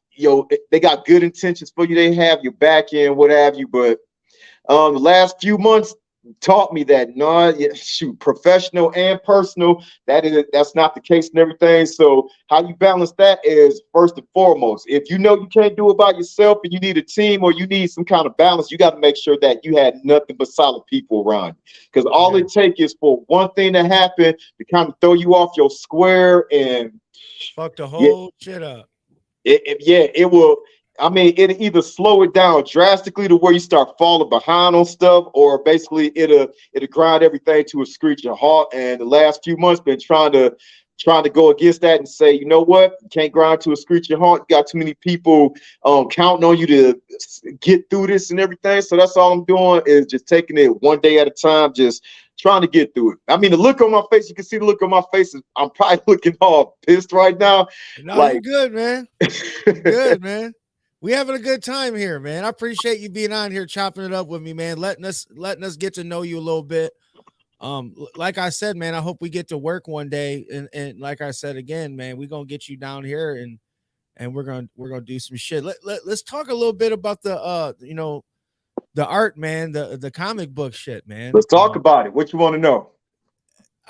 Speaker 2: good intentions for you. They have your back end, what have you. But the last few months taught me that professional and personal, that's not the case and everything. So how you balance that is first and foremost, if you know you can't do it by yourself and you need a team or you need some kind of balance, you got to make sure that you had nothing but solid people around you, because all it takes is for one thing to happen to kind of throw you off your square and
Speaker 1: fuck the whole shit up.
Speaker 2: It will. I mean, it'll either slow it down drastically to where you start falling behind on stuff, or basically it'll grind everything to a screeching halt. And the last few months been trying to go against that and say, you know what, you can't grind to a screeching halt. You got too many people counting on you to get through this and everything. So that's all I'm doing, is just taking it one day at a time, just trying to get through it. I mean, the look on my face, you can see the look on my face. I'm probably looking all pissed right now.
Speaker 1: No, you're good, man. You're good, man. We having a good time here, man. I appreciate you being on here, chopping it up with me, man. Letting us get to know you a little bit. Like I said, man, I hope we get to work one day. And like I said again, man, we're gonna get you down here and we're gonna do some shit. Let's talk a little bit about the the art, man, the comic book shit, man.
Speaker 2: Let's talk about it. What you want to know?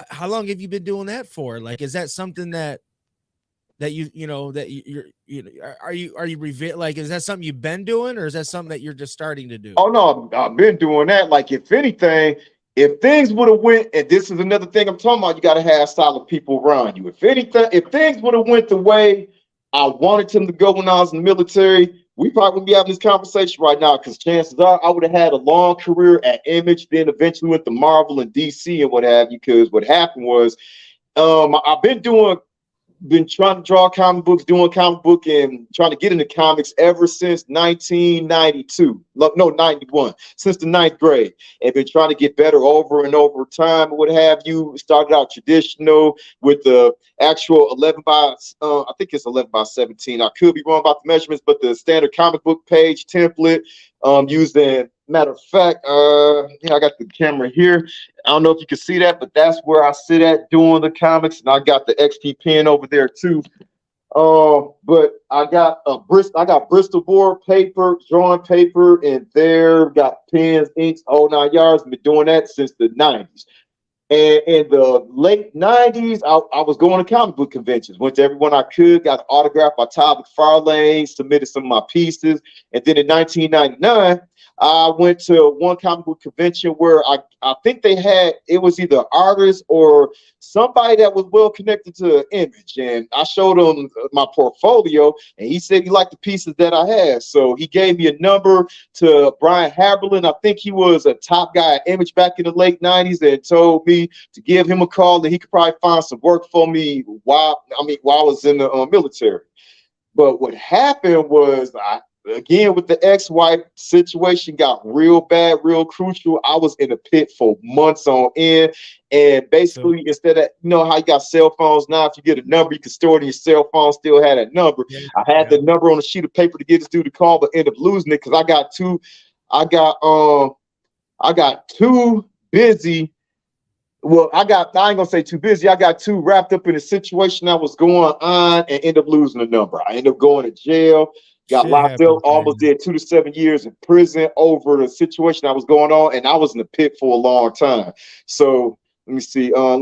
Speaker 1: How long have you been doing that for? Like, is that something that are you like, is that something you've been doing, or is that something that you're just starting to do?
Speaker 2: Oh no, I've been doing that. Like, if anything, if things would have went, and this is another thing I'm talking about, you got to have solid people around you. If things would have went the way I wanted them to go when I was in the military, we probably wouldn't be having this conversation right now, because chances are I would have had a long career at Image, then eventually went to Marvel and DC and what have you. Because what happened was, I've been trying to draw comic books, doing comic book, and trying to get into comics ever since 1992. No, 91, since the 9th grade. And been trying to get better over and over time, what have you. Started out traditional with the actual 11 by, I think it's 11 by 17. I could be wrong about the measurements, but the standard comic book page template, using, matter of fact, I got the camera here. I don't know if you can see that, but that's where I sit at doing the comics, and I got the XP pen over there too. But I got Bristol board paper, drawing paper in there, got pens, inks, whole 9 yards. Been doing that since the 90s. And in the late 90s, I was going to comic book conventions, went to everyone I could, got an autograph by Todd McFarlane, submitted some of my pieces. And then in 1999, I went to one comic book convention where I think it was either artists or somebody that was well connected to Image. And I showed him my portfolio, and he said he liked the pieces that I had. So he gave me a number to Brian Haberlin. I think he was a top guy at Image back in the late 90s, and told me to give him a call, and he could probably find some work for me while I was in the military. But what happened was, again, with the ex-wife, situation got real bad, real crucial. I was in a pit for months on end. And basically, instead of, how you got cell phones now, if you get a number, you can store it in your cell phone, still had that number. Yeah, I had the number on a sheet of paper to get this dude to call, but ended up losing it because I got too busy. Well, I ain't gonna say too busy. I got too wrapped up in a situation that was going on and ended up losing the number. I ended up going to jail. Got locked up, almost did 2 to 7 years in prison over the situation that was going on, and I was in the pit for a long time. So let me see. Hold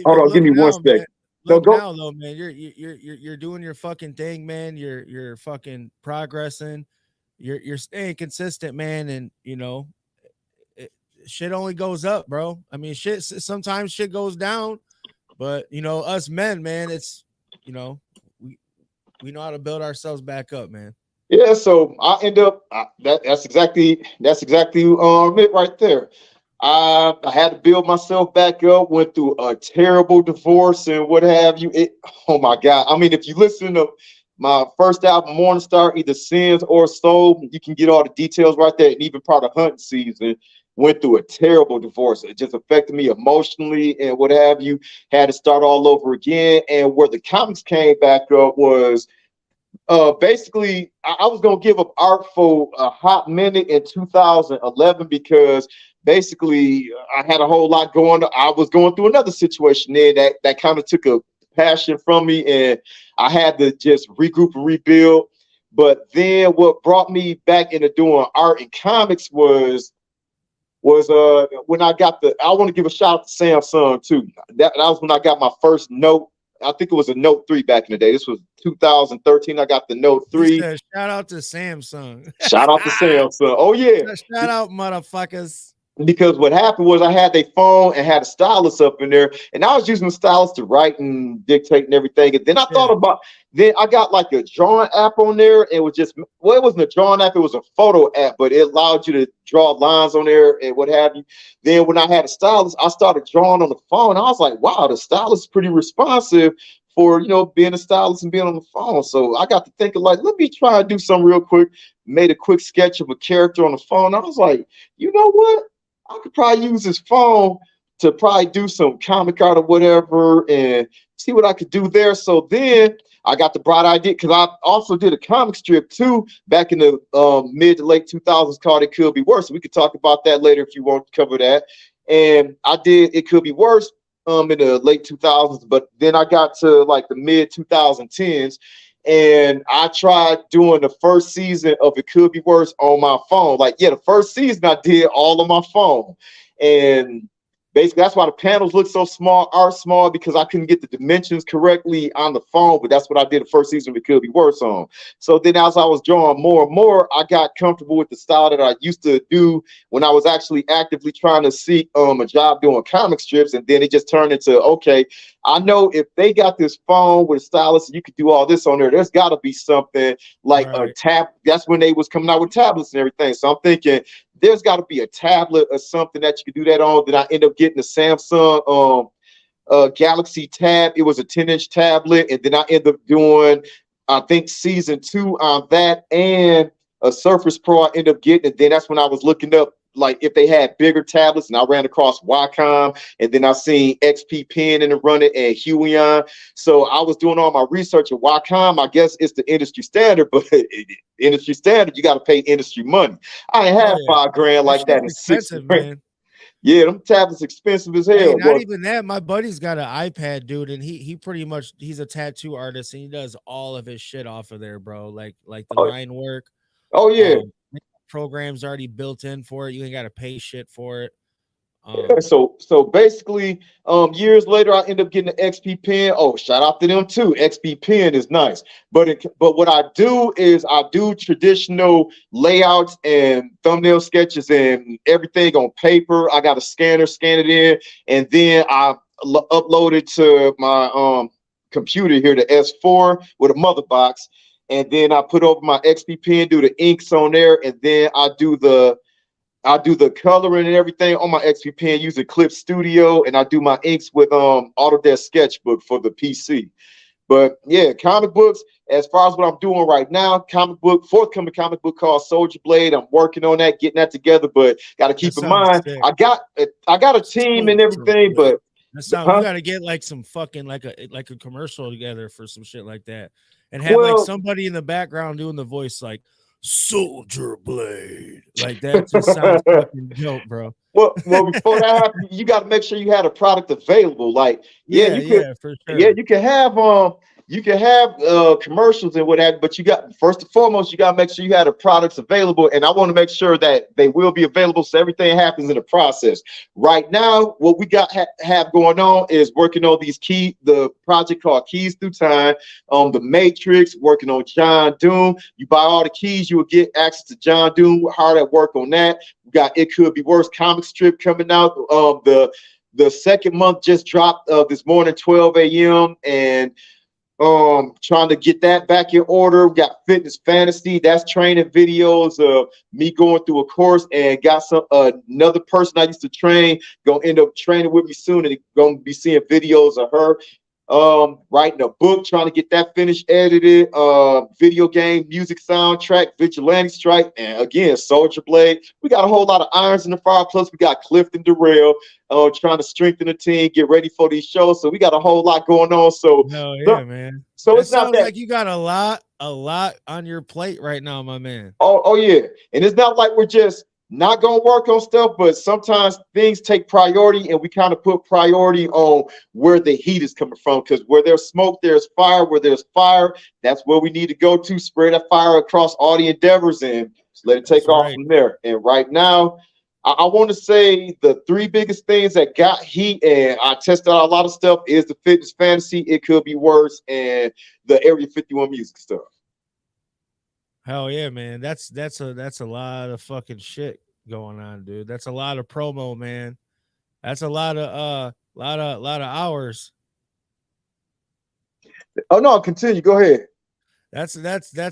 Speaker 2: on, give me one second.
Speaker 1: Look now, though, man. You're doing your fucking thing, man. You're fucking progressing. You're staying consistent, man, and shit only goes up, bro. I mean, sometimes shit goes down. But us men, man, it's we know how to build ourselves back up, man.
Speaker 2: Yeah, so I end up that's exactly it right there. I had to build myself back up. Went through a terrible divorce and what have you. Oh my God! I mean, if you listen to my first album, Morning Star, either Sins or Soul, you can get all the details right there. And even part of hunting season. Went through a terrible divorce. It just affected me emotionally and what have you. Had to start all over again. And where the comics came back up was basically I was going to give up art for a hot minute in 2011 because basically I had a whole lot going on. I was going through another situation there that kind of took a passion from me, and I had to just regroup and rebuild. But then what brought me back into doing art and comics was when I want to give a shout out to Samsung too. That was when I got my first Note. I think it was a Note 3 back in the day. This was 2013. I got the Note 3.
Speaker 1: Shout out to Samsung.
Speaker 2: Shout out to Samsung. Oh yeah.
Speaker 1: Shout out, motherfuckers.
Speaker 2: Because what happened was I had their phone and had a stylus up in there, and I was using the stylus to write and dictate and everything. And then I thought about, then I got like a drawing app on there. It was just, well, it wasn't a drawing app, it was a photo app, but it allowed you to draw lines on there and what have you. Then when I had a stylus, I started drawing on the phone. I was like, wow, the stylus is pretty responsive for, being a stylist and being on the phone. So I got to thinking like, let me try and do something real quick. Made a quick sketch of a character on the phone. I was like, you know what? I could probably use this phone to probably do some comic art or whatever and see what I could do there. So then I got the bright idea because I also did a comic strip too back in the mid to late 2000s called It Could Be Worse. We could talk about that later if you want to cover that. And I did It Could Be Worse in the late 2000s, but then I got to like the mid 2010s and I tried doing the first season of It Could Be Worse on my phone. Like, yeah, the first season I did all on my phone. And basically, that's why the panels look so small, are small, because I couldn't get the dimensions correctly on the phone. But that's what I did the first season. It Could Be Worse on. So then, as I was drawing more and more, I got comfortable with the style that I used to do when I was actually actively trying to seek a job doing comic strips. And then it just turned into, okay, I know if they got this phone with a stylus, you could do all this on there. There's got to be something like a tab. That's when they was coming out with tablets and everything. So I'm thinking, there's got to be a tablet or something that you could do that on. Then I end up getting the Samsung Galaxy Tab. It was a 10-inch tablet, and then I end up doing, I think, season 2 on that and a Surface Pro. I end up getting, and then that's when I was looking up like if they had bigger tablets, and I ran across Wacom, and then I seen XP Pen in the running and Huion. So I was doing all my research at Wacom. I guess it's the industry standard, but industry standard, you got to pay industry money. I ain't had $5,000 like that in
Speaker 1: expensive,
Speaker 2: 6
Speaker 1: man.
Speaker 2: Yeah, them tablets expensive as hell.
Speaker 1: Hey, not even that. My buddy's got an iPad, dude, and he pretty much, he's a tattoo artist and he does all of his shit off of there, bro. Like the line work.
Speaker 2: Oh yeah.
Speaker 1: Programs already built in for it. You ain't got to pay shit for it.
Speaker 2: So basically, years later, I end up getting the XP Pen. Oh, shout out to them too. XP Pen is nice. But what I do is I do traditional layouts and thumbnail sketches and everything on paper. I got a scanner, scan it in, and then I upload it to my computer here, the S4 with a mother box. And then I put over my XP Pen, do the inks on there, and then I do the coloring and everything on my XP Pen using Clip Studio, and I do my inks with Autodesk Sketchbook for the PC. But yeah, comic books, as far as what I'm doing right now, forthcoming comic book called Soldier Blade. I'm working on that, getting that together, but got to keep in mind, sick. I got a team and everything, but
Speaker 1: you got to get like some fucking like a commercial together for some shit like that, and have like somebody in the background doing the voice like Soldier Blade. Like that just sounds fucking dope, bro.
Speaker 2: Well, before that happens, you got to make sure you had a product available. Like,
Speaker 1: for sure.
Speaker 2: Yeah, you can have commercials and what have you, but you got, first and foremost, you got to make sure you have the products available. And I want to make sure that they will be available, so everything happens in the process. Right now, what we got have going on is working on the project called Keys Through Time, the Matrix, working on John Doom. You buy all the keys, you will get access to John Doom. We're hard at work on that. We got It Could Be Worse comic strip coming out. The second month just dropped this morning, 12 a.m. and trying to get that back in order. We got Fitness Fantasy, that's training videos of me going through a course, and got another person I used to train gonna end up training with me soon, and gonna be seeing videos of her writing a book, trying to get that finished, edited, video game music soundtrack, Vigilante Strike, and again Soldier Blade. We got a whole lot of irons in the fire, plus we got Clifton Darrell trying to strengthen the team, get ready for these shows. So we got a whole lot going on. So
Speaker 1: man.
Speaker 2: So
Speaker 1: it's not like you got a lot on your plate right now, my man.
Speaker 2: Oh yeah. And it's not like we're just not gonna work on stuff, but sometimes things take priority, and we kind of put priority on where the heat is coming from, because where there's smoke, there's fire. Where there's fire, that's where we need to go to, spread that fire across all the endeavors and let it take off from there. And right now, I want to say the 3 biggest things that got heat, and I tested out a lot of stuff, is the Fitness Fantasy, It Could Be Worse, and the Area 51 music stuff.
Speaker 1: Hell yeah, man. That's a lot of fucking shit going on, dude. That's a lot of promo, man. That's a lot of hours.
Speaker 2: Oh no, continue. Go ahead.
Speaker 1: That's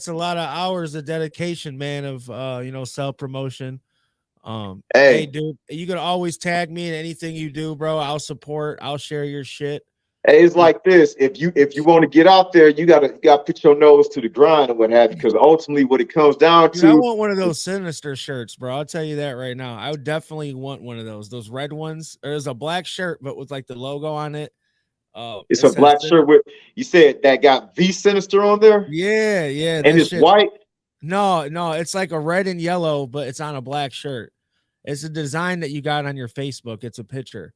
Speaker 1: a lot of hours of dedication, man, of self-promotion. Hey, dude, you can always tag me in anything you do, bro. I'll support, I'll share your shit.
Speaker 2: Hey, it's like this. If you want to get out there, you gotta put your nose to the grind and what have you. Because ultimately, what it comes down
Speaker 1: Dude, I
Speaker 2: to,
Speaker 1: want one of those Sinizter shirts, bro. I'll tell you that right now. I would definitely want one of those. Those red ones. There's a black shirt, but with like the logo on it.
Speaker 2: it's
Speaker 1: It
Speaker 2: a
Speaker 1: says
Speaker 2: black shirt with, you said that got V Sinister on there,
Speaker 1: yeah, yeah.
Speaker 2: and
Speaker 1: That
Speaker 2: it's
Speaker 1: shit.
Speaker 2: white.
Speaker 1: No, it's like a red and yellow, but it's on a black shirt. It's a design that you got on your Facebook. It's a picture.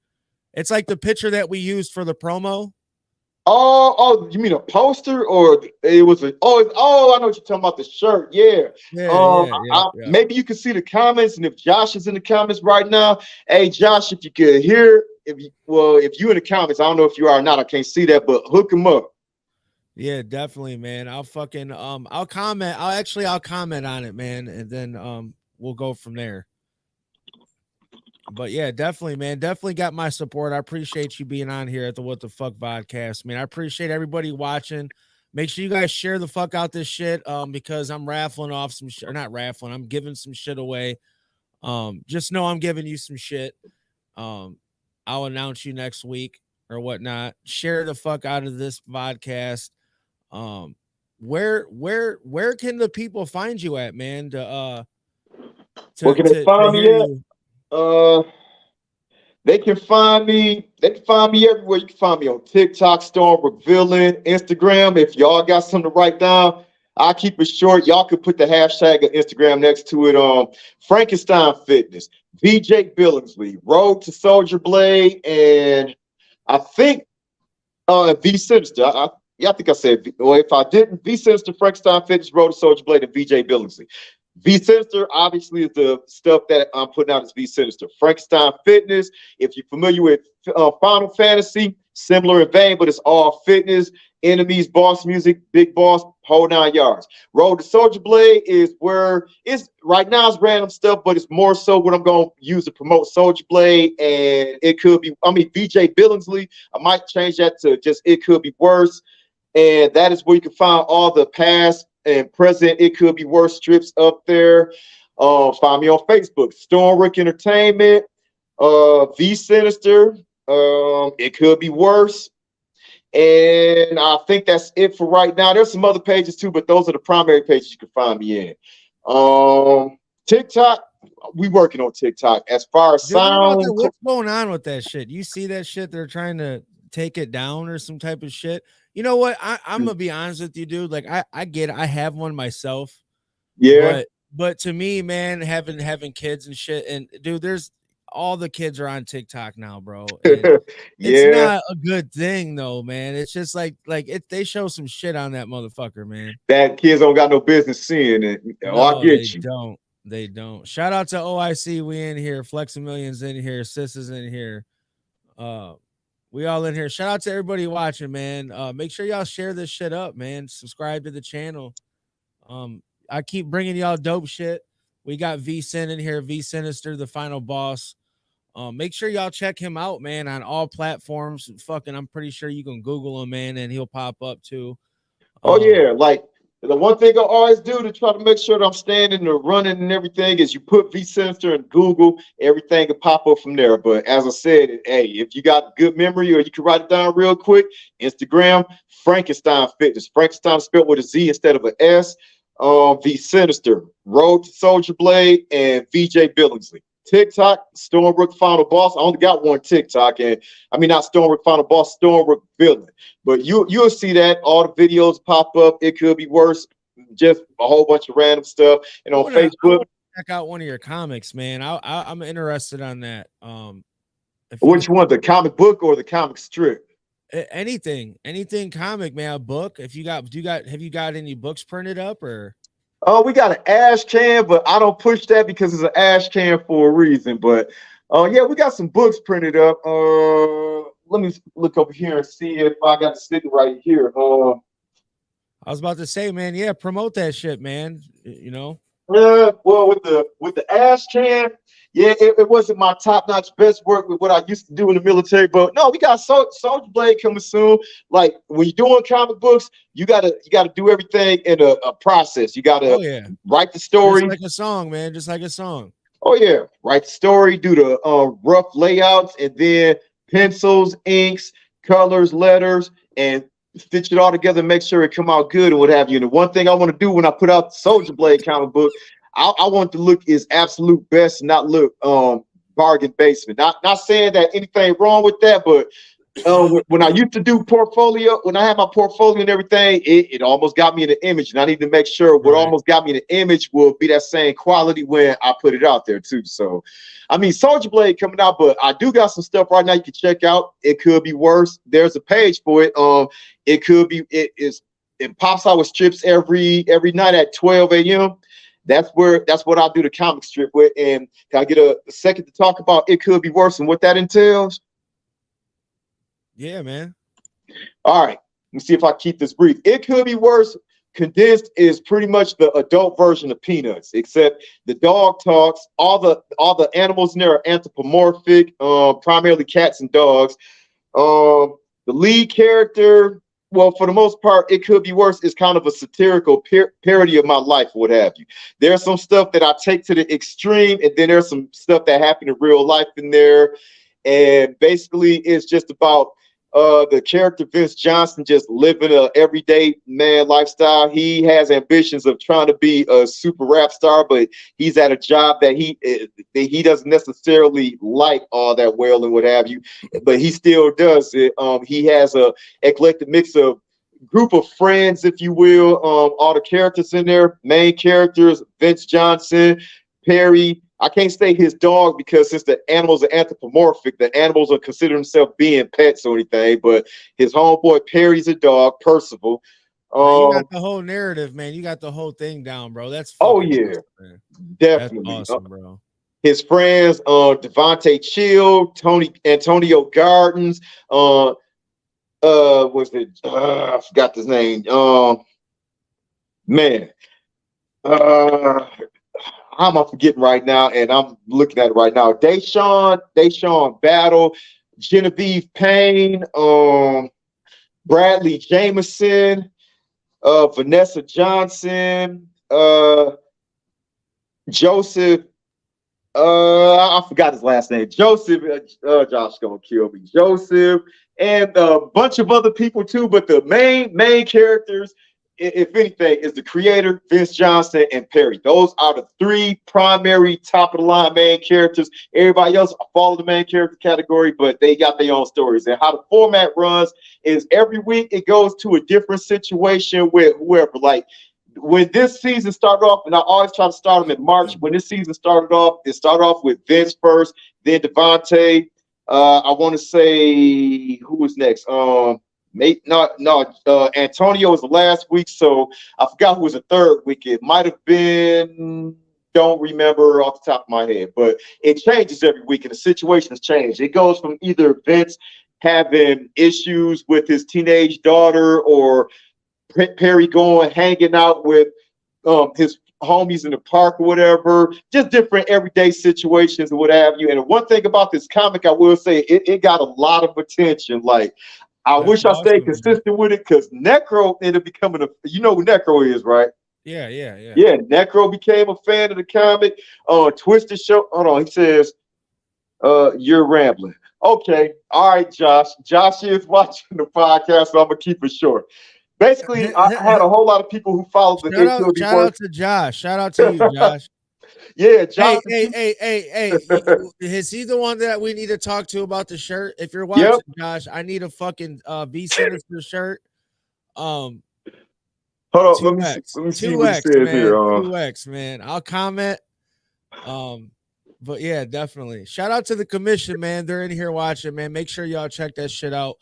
Speaker 1: It's like the picture that we used for the promo.
Speaker 2: Oh, you mean a poster, or it was a? I know what you're talking about, the shirt. Yeah.
Speaker 1: Yeah.
Speaker 2: Maybe you can see the comments, and if Josh is in the comments right now, hey Josh, if you could hear, if you in the comments, I don't know if you are or not. I can't see that, but hook him up.
Speaker 1: Yeah, definitely, man. I'll fucking I'll comment. I'll comment on it, man, and then we'll go from there. But yeah, definitely, man. Definitely got my support. I appreciate you being on here at the What the Fuck Vodcast, man. I appreciate everybody watching. Make sure you guys share the fuck out this shit. Because I'm raffling off some shit, or not raffling, I'm giving some shit away. Just know I'm giving you some shit. I'll announce you next week or whatnot. Share the fuck out of this podcast. Where can the people find you at, man?
Speaker 2: Where can they
Speaker 1: To
Speaker 2: find
Speaker 1: hear
Speaker 2: me at?
Speaker 1: you.
Speaker 2: They can find me. They can find me everywhere. You can find me on TikTok, Stormbrook Villain, Instagram. If y'all got something to write down, I'll keep it short. Y'all could put the hashtag of Instagram next to it. Frankenstein Fitness, VJ Billingsley, Road to Soldier Blade, and I think V Sinister. I think I said. Well, if I didn't, V Sinister, Frankenstein Fitness, Road to Soldier Blade, and VJ Billingsley. V Sinister obviously is the stuff that I'm putting out as V Sinister. Frankenstein Fitness, if you're familiar with Final Fantasy, similar in vein, but it's all fitness, enemies, boss music, big boss, whole 9 yards. Road to Soldier Blade is where it's right now it's random stuff, but it's more so what I'm going to use to promote Soldier Blade. And it could be, VJ Billingsley. I might change that to just It Could Be Worse. And that is where you can find all the past and present It Could Be Worse strips up there. Find me on Facebook, Stormbrick Entertainment, V Sinister, It Could Be Worse. And I think that's it for right now. There's some other pages too, but those are the primary pages you can find me in. TikTok, we working on TikTok. As far as sound,
Speaker 1: What's going on with that shit? You see that shit? They're trying to take it down or some type of shit. You know what? I'm gonna be honest with you, dude. Like I get it. I have one myself.
Speaker 2: yeah.
Speaker 1: But to me, man, having kids and shit, and dude, there's all the kids are on TikTok now, bro. And it's
Speaker 2: Yeah,
Speaker 1: not a good thing though, man. It's just like they show some shit on that motherfucker, man.
Speaker 2: that kids don't got no business seeing it. Oh, I
Speaker 1: No,
Speaker 2: get
Speaker 1: they
Speaker 2: you.
Speaker 1: don't. They don't. Shout out to OIC. We in here. Flex a Millions in here. Sis is in here. We all in here. Shout out to everybody watching, man. Make sure y'all share this shit up, man. Subscribe to the channel. I keep bringing y'all dope shit. We got V Sin in here, V Sinister, the final boss. Make sure y'all check him out, man, on all platforms. Fucking, I'm pretty sure you can Google him, man, and he'll pop up too.
Speaker 2: Oh yeah, like the one thing I always do to try to make sure that I'm staying in the running and everything is you put V Sinister in Google, everything will pop up from there. But as I said, hey, if you got good memory or you can write it down real quick, Instagram, Frankenstein Fitness. Frankenstein spelled with a Z instead of an S. V Sinister, Road to Soldier Blade, and VJ Billingsley. TikTok, Stormbrook Final Boss. I only got one TikTok, and I mean not Stormbrook Final Boss, Stormbrook Villain. But you'll see that all the videos pop up. It could be worse. Just a whole bunch of random stuff. And on Facebook,
Speaker 1: I wanna check out one of your comics, man. I'm interested on that.
Speaker 2: Which one, the comic book or the comic strip?
Speaker 1: Anything comic, man. A book. If you got, have you got any books printed up or?
Speaker 2: Oh, we got an ash can, but I don't push that because it's an ash can for a reason. But yeah, we got some books printed up. Let me look over here and see if I got the sticker right here.
Speaker 1: I was about to say, man, yeah, promote that shit, man. You know.
Speaker 2: Well, with the ash can, yeah, it wasn't my top-notch best work with what I used to do in the military. But no, we got Soldier Blade coming soon. Like when you're doing comic books, you gotta do everything in a process. You gotta write the story.
Speaker 1: Just like a song, man. Just like a song.
Speaker 2: Oh yeah, write the story, do the rough layouts, and then pencils, inks, colors, letters, and stitch it all together, make sure it come out good and what have you. And the one thing I want to do when I put out the Soldier Blade comic book, I want to look is absolute best, not look bargain basement. Not saying that anything wrong with that, but when I used to do portfolio, when I had my portfolio and everything, it almost got me in the image, and I need to make sure what almost got me in the image will be that same quality when I put it out there too. So, I mean, Soldier Blade coming out, but I do got some stuff right now you can check out. It could be worse. There's a page for it. It could be. It pops out with strips every night at 12 a.m. That's what I do the comic strip with. And can I get a second to talk about It Could Be Worse and what that entails?
Speaker 1: Yeah, man.
Speaker 2: All right. Let me see if I keep this brief. It Could Be Worse condensed is pretty much the adult version of Peanuts, except the dog talks. All the animals in there are anthropomorphic, primarily cats and dogs. The lead character, well, for the most part, It Could Be Worse is kind of a satirical parody of my life, what have you. There's some stuff that I take to the extreme, and then there's some stuff that happened in real life in there. And basically, it's just about the character Vince Johnson just living a everyday man lifestyle. He has ambitions of trying to be a super rap star, but he's at a job that he doesn't necessarily like all that well and what have you. But he still does it. He has a eclectic mix of group of friends, if you will. All the characters in there, main characters: Vince Johnson, Perry. I can't say his dog because since the animals are anthropomorphic, the animals are consider themselves being pets or anything. But his homeboy Perry's a dog, Percival.
Speaker 1: You got the whole narrative, man. You got the whole thing down, bro. That's
Speaker 2: yeah,
Speaker 1: awesome,
Speaker 2: definitely
Speaker 1: that's awesome, bro.
Speaker 2: His friends, Devontae Chill, Antonio Gardens, was it? I forgot his name. Man, how am I forgetting right now? And I'm looking at it right now. Deshaun Battle, Genevieve Payne, Bradley Jameson, Vanessa Johnson, Joseph. I forgot his last name. Joseph. Josh gonna kill me. Joseph and a bunch of other people too. But the main characters, if anything, is the creator, Vince Johnson, and Perry. Those are the three primary top of the line main characters. Everybody else follow the main character category, but they got their own stories. And how the format runs is every week it goes to a different situation with whoever. Like when this season started off, and I always try to start them in March. When this season started off, it started off with Vince first, then Devontae. I want to say who was next. Antonio was the last week, so I forgot who was the third week. It might have been, don't remember off the top of my head, but it changes every week and the situations change. It goes from either Vince having issues with his teenage daughter or Perry going hanging out with his homies in the park or whatever, just different everyday situations or what have you. And one thing about this comic, I will say, it got a lot of attention. Like, I wish I stayed consistent with it because Necro ended up becoming you know who Necro is, right?
Speaker 1: Yeah.
Speaker 2: Necro became a fan of the comic. Twisted show. Hold on, he says, you're rambling. Okay, all right, Josh. Josh is watching the podcast, so I'm gonna keep it short. Basically, I had a whole lot of people who followed the
Speaker 1: shout out to Josh. Shout out to you, Josh.
Speaker 2: Yeah, Josh.
Speaker 1: Hey. Is he the one that we need to talk to about the shirt? If you're watching, Josh, I need a fucking B Sinizter shirt.
Speaker 2: Hold on, let me see what it says here.
Speaker 1: 2X, man. I'll comment. But yeah, definitely. Shout out to the commission, man. They're in here watching, man. Make sure y'all check that shit out.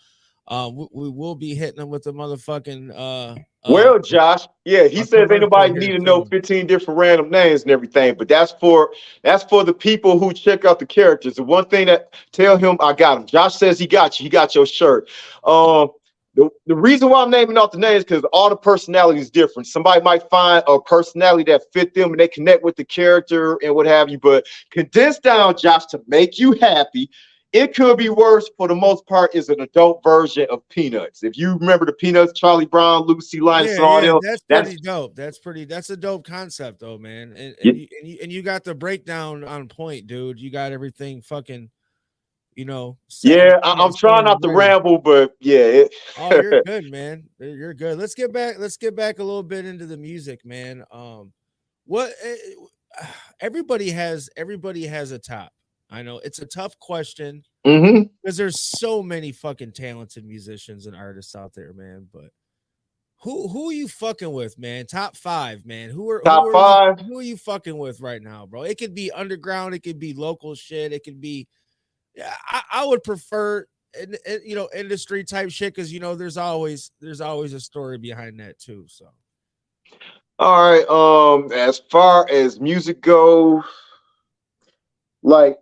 Speaker 1: We will be hitting them with the motherfucking
Speaker 2: well, Josh, yeah, he says ain't nobody need to know 15 different random names and everything, but that's for the people who check out the characters. The one thing that tell him I got him. Josh says he got you. He got your shirt. The reason why I'm naming off the names because all the personality is different. Somebody might find a personality that fit them and they connect with the character and what have you. But condensed down, Josh, to make you happy. It Could Be Worse, for the most part, is an adult version of Peanuts. If you remember the Peanuts, Charlie Brown, Lucy, Linus, and all them,
Speaker 1: that's pretty dope. That's a dope concept, though, man. And you got the breakdown on point, dude. You got everything fucking. you know,
Speaker 2: Yeah, I'm trying not to ramble, but yeah.
Speaker 1: Oh, you're good, man. You're good. Let's get back. Let's get back a little bit into the music, man. What everybody has a top. I know it's a tough question
Speaker 2: Mm-hmm.
Speaker 1: because there's so many fucking talented musicians and artists out there, man. But who are you fucking with, man? Top five, man.
Speaker 2: Top five.
Speaker 1: Who are you fucking with right now, bro? It could be underground, it could be local shit, it could be. Yeah, I would prefer you know, industry type shit because you know there's always a story behind that too. So
Speaker 2: All right. As far as music go, like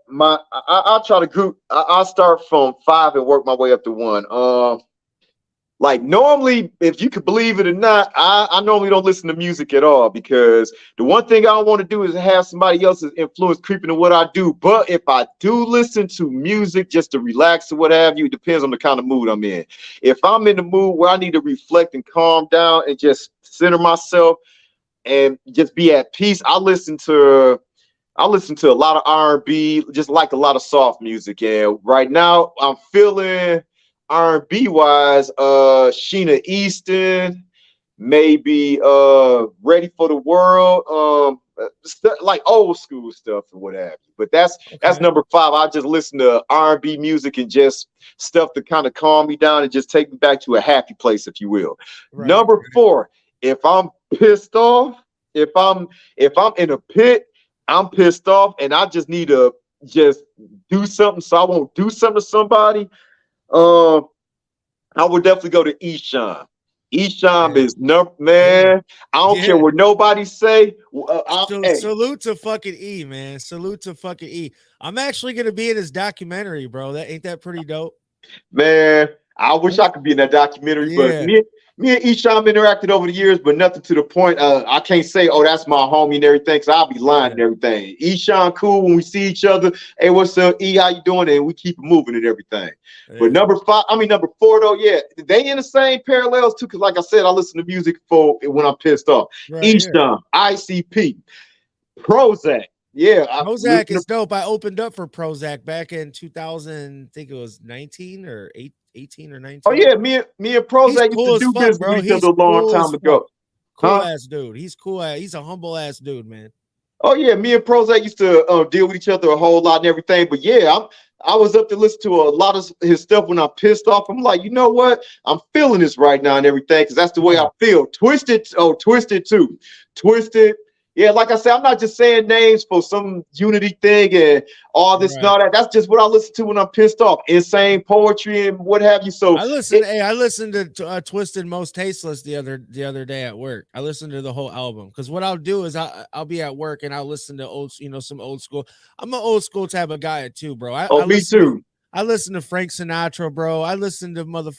Speaker 2: I'll try to group. I'll start from five and work my way up to one. Like normally, if you could believe it or not, I normally don't listen to music at all because the one thing I don't want to do is have somebody else's influence creeping in what I do. But if I do listen to music just to relax or what have you, it depends on the kind of mood I'm in. If I'm in the mood where I need to reflect and calm down and just center myself and just be at peace, I listen to a lot of R&B, just like a lot of soft music. And right now I'm feeling R&B wise, Sheena Easton, maybe Ready for the World, like old school stuff or what have you. But that's number five. I just listen to R&B music and just stuff to kind of calm me down and just take me back to a happy place, if you will. Right. Number four, if I'm pissed off, if I'm in a pit, I'm pissed off and I just need to just do something so I won't do something to somebody. I would definitely go to Esham. Esham is man. I don't care what nobody say.
Speaker 1: Salute to fucking E, man. Salute to fucking E. I'm actually gonna be in his documentary, bro. That ain't that pretty dope?
Speaker 2: Man, I wish I could be in that documentary, but me and Esham interacted over the years, but nothing to the point. I can't say, oh, that's my homie and everything, because I'll be lying and everything. Esham cool when we see each other. Hey, what's up, E? How you doing? And we keep moving and everything. But number four, though, they in the same parallels too, because like I said, I listen to music for when I'm pissed off. Esham, ICP, Prozac. Yeah,
Speaker 1: Prozac is dope. I opened up for Prozac back in 2000, I think it was 19 or 18 or 19.
Speaker 2: Oh yeah, me and Prozac used to do business with each other a long time ago.
Speaker 1: Cool ass dude. He's cool. He's a humble ass dude, man.
Speaker 2: Oh yeah, me and Prozac used to deal with each other a whole lot and everything. But yeah, I was up to listen to a lot of his stuff when I'm pissed off. I'm like, you know what? I'm feeling this right now and everything because that's the way I feel. Twisted too. Twisted. Yeah, like I said, I'm not just saying names for some unity thing and all this and all that. That's just what I listen to when I'm pissed off. Insane poetry and what have you. So
Speaker 1: I listened to Twisted Most Tasteless the other day at work. I listened to the whole album because what I'll do is I'll be at work and I'll listen to some old school. I'm an old school type of guy too, bro.
Speaker 2: Me too.
Speaker 1: I listen to Frank Sinatra, bro. I listen to mood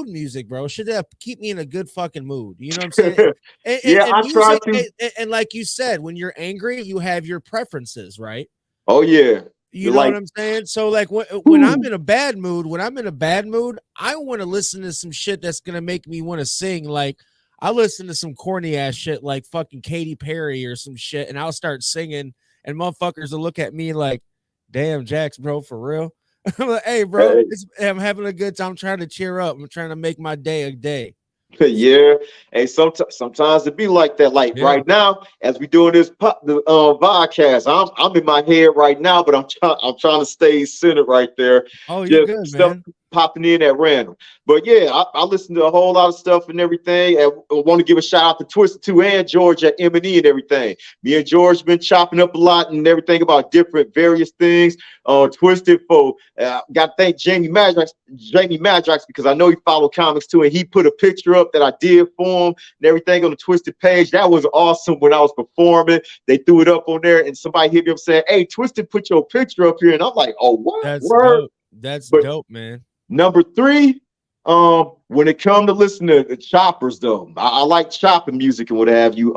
Speaker 1: music, bro. Should that keep me in a good fucking mood? You know what I'm saying?
Speaker 2: I try to.
Speaker 1: And like you said, when you're angry, you have your preferences, right?
Speaker 2: Oh yeah.
Speaker 1: You know what I'm saying? So like when I'm in a bad mood, I want to listen to some shit that's gonna make me want to sing. Like I listen to some corny ass shit like fucking Katy Perry or some shit, and I'll start singing, and motherfuckers will look at me like, "Damn, Jax, bro, for real." I'm like, hey, bro, I'm having a good time. I'm trying to cheer up. I'm trying to make my day a day.
Speaker 2: Yeah. Hey, sometimes it be like that. Like right now, as we doing this vodcast, I'm in my head right now, but I'm trying to stay centered right there.
Speaker 1: Oh, you're good, man.
Speaker 2: Popping in at random. But yeah, I listen to a whole lot of stuff and everything. And I want to give a shout out to Twisted 2 and George at M&E and everything. Me and George been chopping up a lot and everything about different various things. Twisted for got to thank Jamie Madrox because I know he followed comics too, and he put a picture up that I did for him and everything on the Twisted page. That was awesome when I was performing. They threw it up on there and somebody hit me up saying, "Hey, Twisted, put your picture up here." And I'm like, "Oh, what?
Speaker 1: That's dope. That's dope, man."
Speaker 2: Number three, when it comes to listening to choppers, though, I like chopping music and what have you.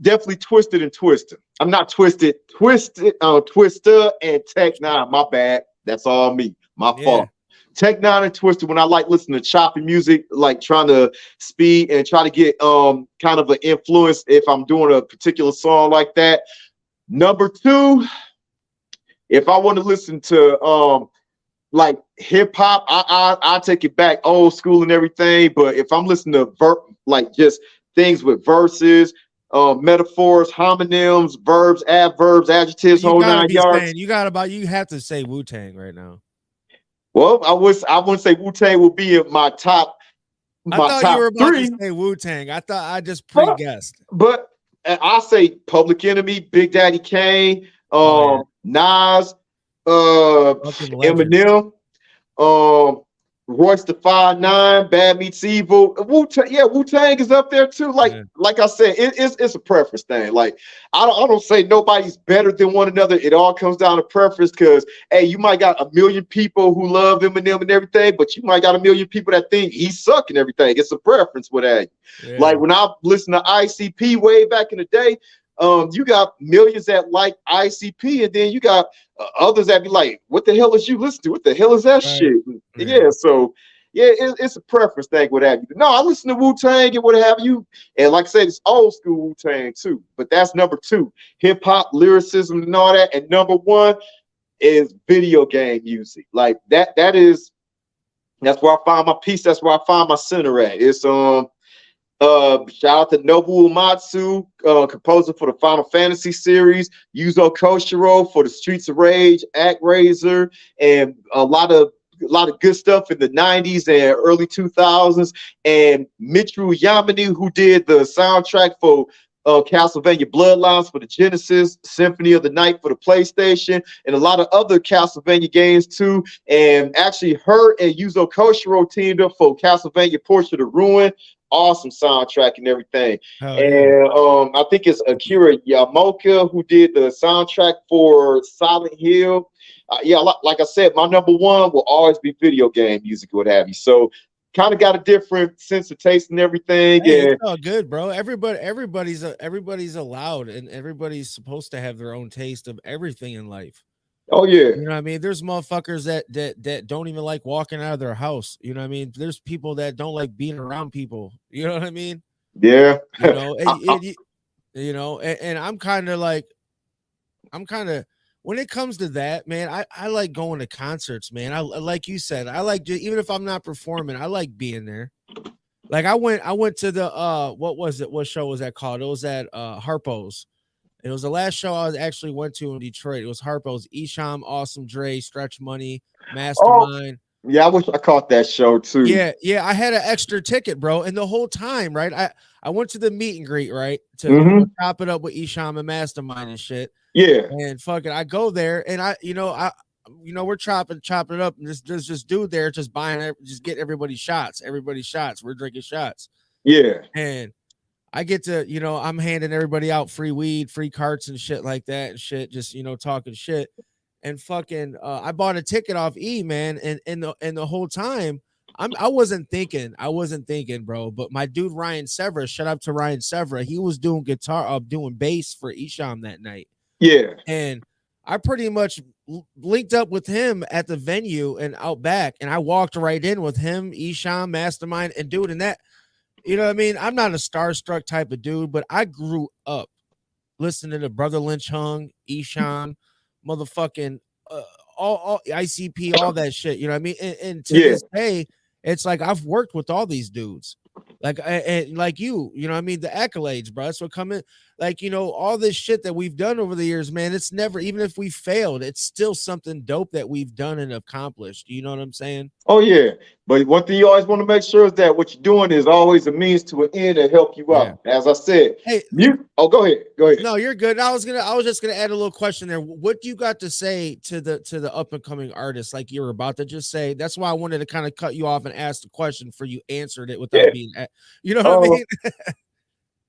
Speaker 2: Definitely Twisted and Twister. I'm not Twisted, Twister and Tech Nine. My bad. That's all me. My fault. Tech Nine and Twister. When I like listening to chopping music, like trying to speed and try to get kind of an influence if I'm doing a particular song like that. Number two, if I want to listen to like hip hop, I take it back old school and everything. But if I'm listening to like just things with verses, metaphors, homonyms, verbs, adverbs, adjectives,
Speaker 1: You
Speaker 2: whole
Speaker 1: gotta
Speaker 2: nine
Speaker 1: be
Speaker 2: yards.
Speaker 1: saying you have to say Wu-Tang right now.
Speaker 2: Well, I wouldn't say Wu-Tang will be in
Speaker 1: I
Speaker 2: my
Speaker 1: thought you
Speaker 2: top
Speaker 1: were about to
Speaker 2: three,
Speaker 1: say Wu-Tang. I thought I just
Speaker 2: but
Speaker 1: pre-guessed.
Speaker 2: I say Public Enemy, Big Daddy Kane,
Speaker 1: Oh yeah,
Speaker 2: Nas,
Speaker 1: fucking legends.
Speaker 2: Eminem, um, Royce the 5'9", Bad Meets Evil. Wu-Tang, yeah, Wu-Tang is up there too.
Speaker 1: Yeah.
Speaker 2: Like I said, it's a preference thing. Like I don't say nobody's better than one another. It all comes down to preference. Because hey, you might got a million people who love Eminem and everything, but you might got a million people that think he suck and everything. It's a preference with that.
Speaker 1: Yeah.
Speaker 2: Like when I listened to ICP way back in the day, you got millions that like ICP, and then you got others that be like, "What the hell is you listening to? What the hell is that
Speaker 1: Right.
Speaker 2: shit?"
Speaker 1: Yeah.
Speaker 2: Yeah, so yeah, it's a preference thing, what have you. No, I listen to Wu-Tang and what have you, and like I said, it's old school Wu-Tang too. But that's number two, hip hop, lyricism, and all that. And number one is video game music. Like that's where I find my peace. That's where I find my center at. It's shout out to Nobuo Uematsu, composer for the Final Fantasy series, Yuzo Koshiro for the Streets of Rage, ActRaiser, and a lot of good stuff in the 90s and early 2000s. And Michiru Yamane, who did the soundtrack for Castlevania Bloodlines for the Genesis, Symphony of the Night for the PlayStation, and a lot of other Castlevania games too. And actually, her and Yuzo Koshiro teamed up for Castlevania Portrait of Ruin. Awesome soundtrack and everything.
Speaker 1: Hell yeah.
Speaker 2: And I think it's Akira Yamaoka who did the soundtrack for Silent Hill. Yeah, like I said, my number one will always be video game music, what have you. So kind of got a different sense of taste and everything.
Speaker 1: Hey,
Speaker 2: And
Speaker 1: it's all good, bro. Everybody's allowed, and everybody's supposed to have their own taste of everything in life.
Speaker 2: oh yeah,
Speaker 1: You know what I mean? There's motherfuckers that don't even like walking out of their house. You know what I mean? There's people that don't like being around people. You know what I mean?
Speaker 2: yeah.
Speaker 1: You know, you know, and I'm kind of when it comes to that, man, I like going to concerts, man. I like you said, I like even if I'm not performing, I like being there. Like I went to the what was it? What show was that called? It was at Harpo's. It was the last show I actually went to in Detroit. It was Harpo's. Esham, Awesome Dre, Stretch Money,
Speaker 2: Oh
Speaker 1: Mastermind.
Speaker 2: yeah, I wish I caught that show too.
Speaker 1: Yeah. I had an extra ticket, bro. And the whole time, right? I went to the meet and greet, right? To chop it up with Esham and Mastermind and shit.
Speaker 2: Yeah.
Speaker 1: And fucking I go there and we're chopping it up. And there's this dude there just getting everybody's shots. We're drinking shots.
Speaker 2: Yeah.
Speaker 1: And I get to, I'm handing everybody out free weed, free carts and shit like that and shit, just, talking shit. And fucking, I bought a ticket off E, man. And the whole time I wasn't thinking, bro, but my dude, Ryan Severa, shout out to Ryan Severa. He was doing doing bass for Esham that night.
Speaker 2: Yeah.
Speaker 1: And I pretty much linked up with him at the venue and out back. And I walked right in with him, Esham, Mastermind, and dude, and that, you know what I mean? I'm not a starstruck type of dude, but I grew up listening to Brother Lynch Hung, Esham, motherfucking all ICP, all that shit. You know what I mean? And to this day, it's like I've worked with all these dudes. Like and like you know what I mean? The accolades, bro. That's what come in. Like, all this shit that we've done over the years, man, it's never, even if we failed, it's still something dope that we've done and accomplished. You know what I'm saying?
Speaker 2: Oh yeah. But one thing you always want to make sure is that what you're doing is always a means to an end to help you out. As I said,
Speaker 1: hey,
Speaker 2: go ahead.
Speaker 1: No, you're good. I was just gonna add a little question there. What do you got to say to the up and coming artists, like you were about to just say? That's why I wanted to kind of cut you off and ask the question for you answered it without being, you know what I mean?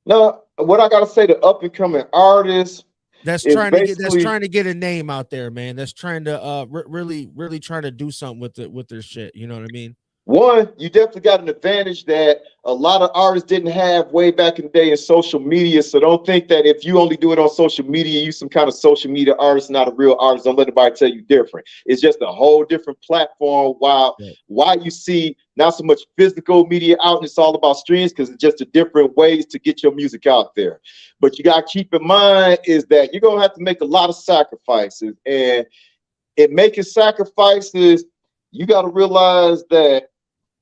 Speaker 2: No, what I gotta say to up and coming artists
Speaker 1: that's trying to get a name out there, man. That's trying to really trying to do something with their shit. You know what I mean?
Speaker 2: one, you definitely got an advantage that a lot of artists didn't have way back in the day in social media. So don't think that if you only do it on social media, you some kind of social media artist, not a real artist. Don't let anybody tell you different. It's just a whole different platform. While
Speaker 1: Right.
Speaker 2: why you see not so much physical media out, and it's all about streams because it's just a different ways to get your music out there. But you got to keep in mind is that you're gonna have to make a lot of sacrifices, and in making sacrifices, you got to realize that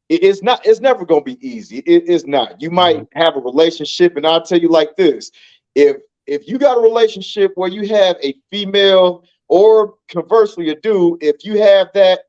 Speaker 2: it's never going to be easy. It is not. You might have a relationship, and I'll tell you like this: if you got a relationship where you have a female, or conversely a dude, if you have that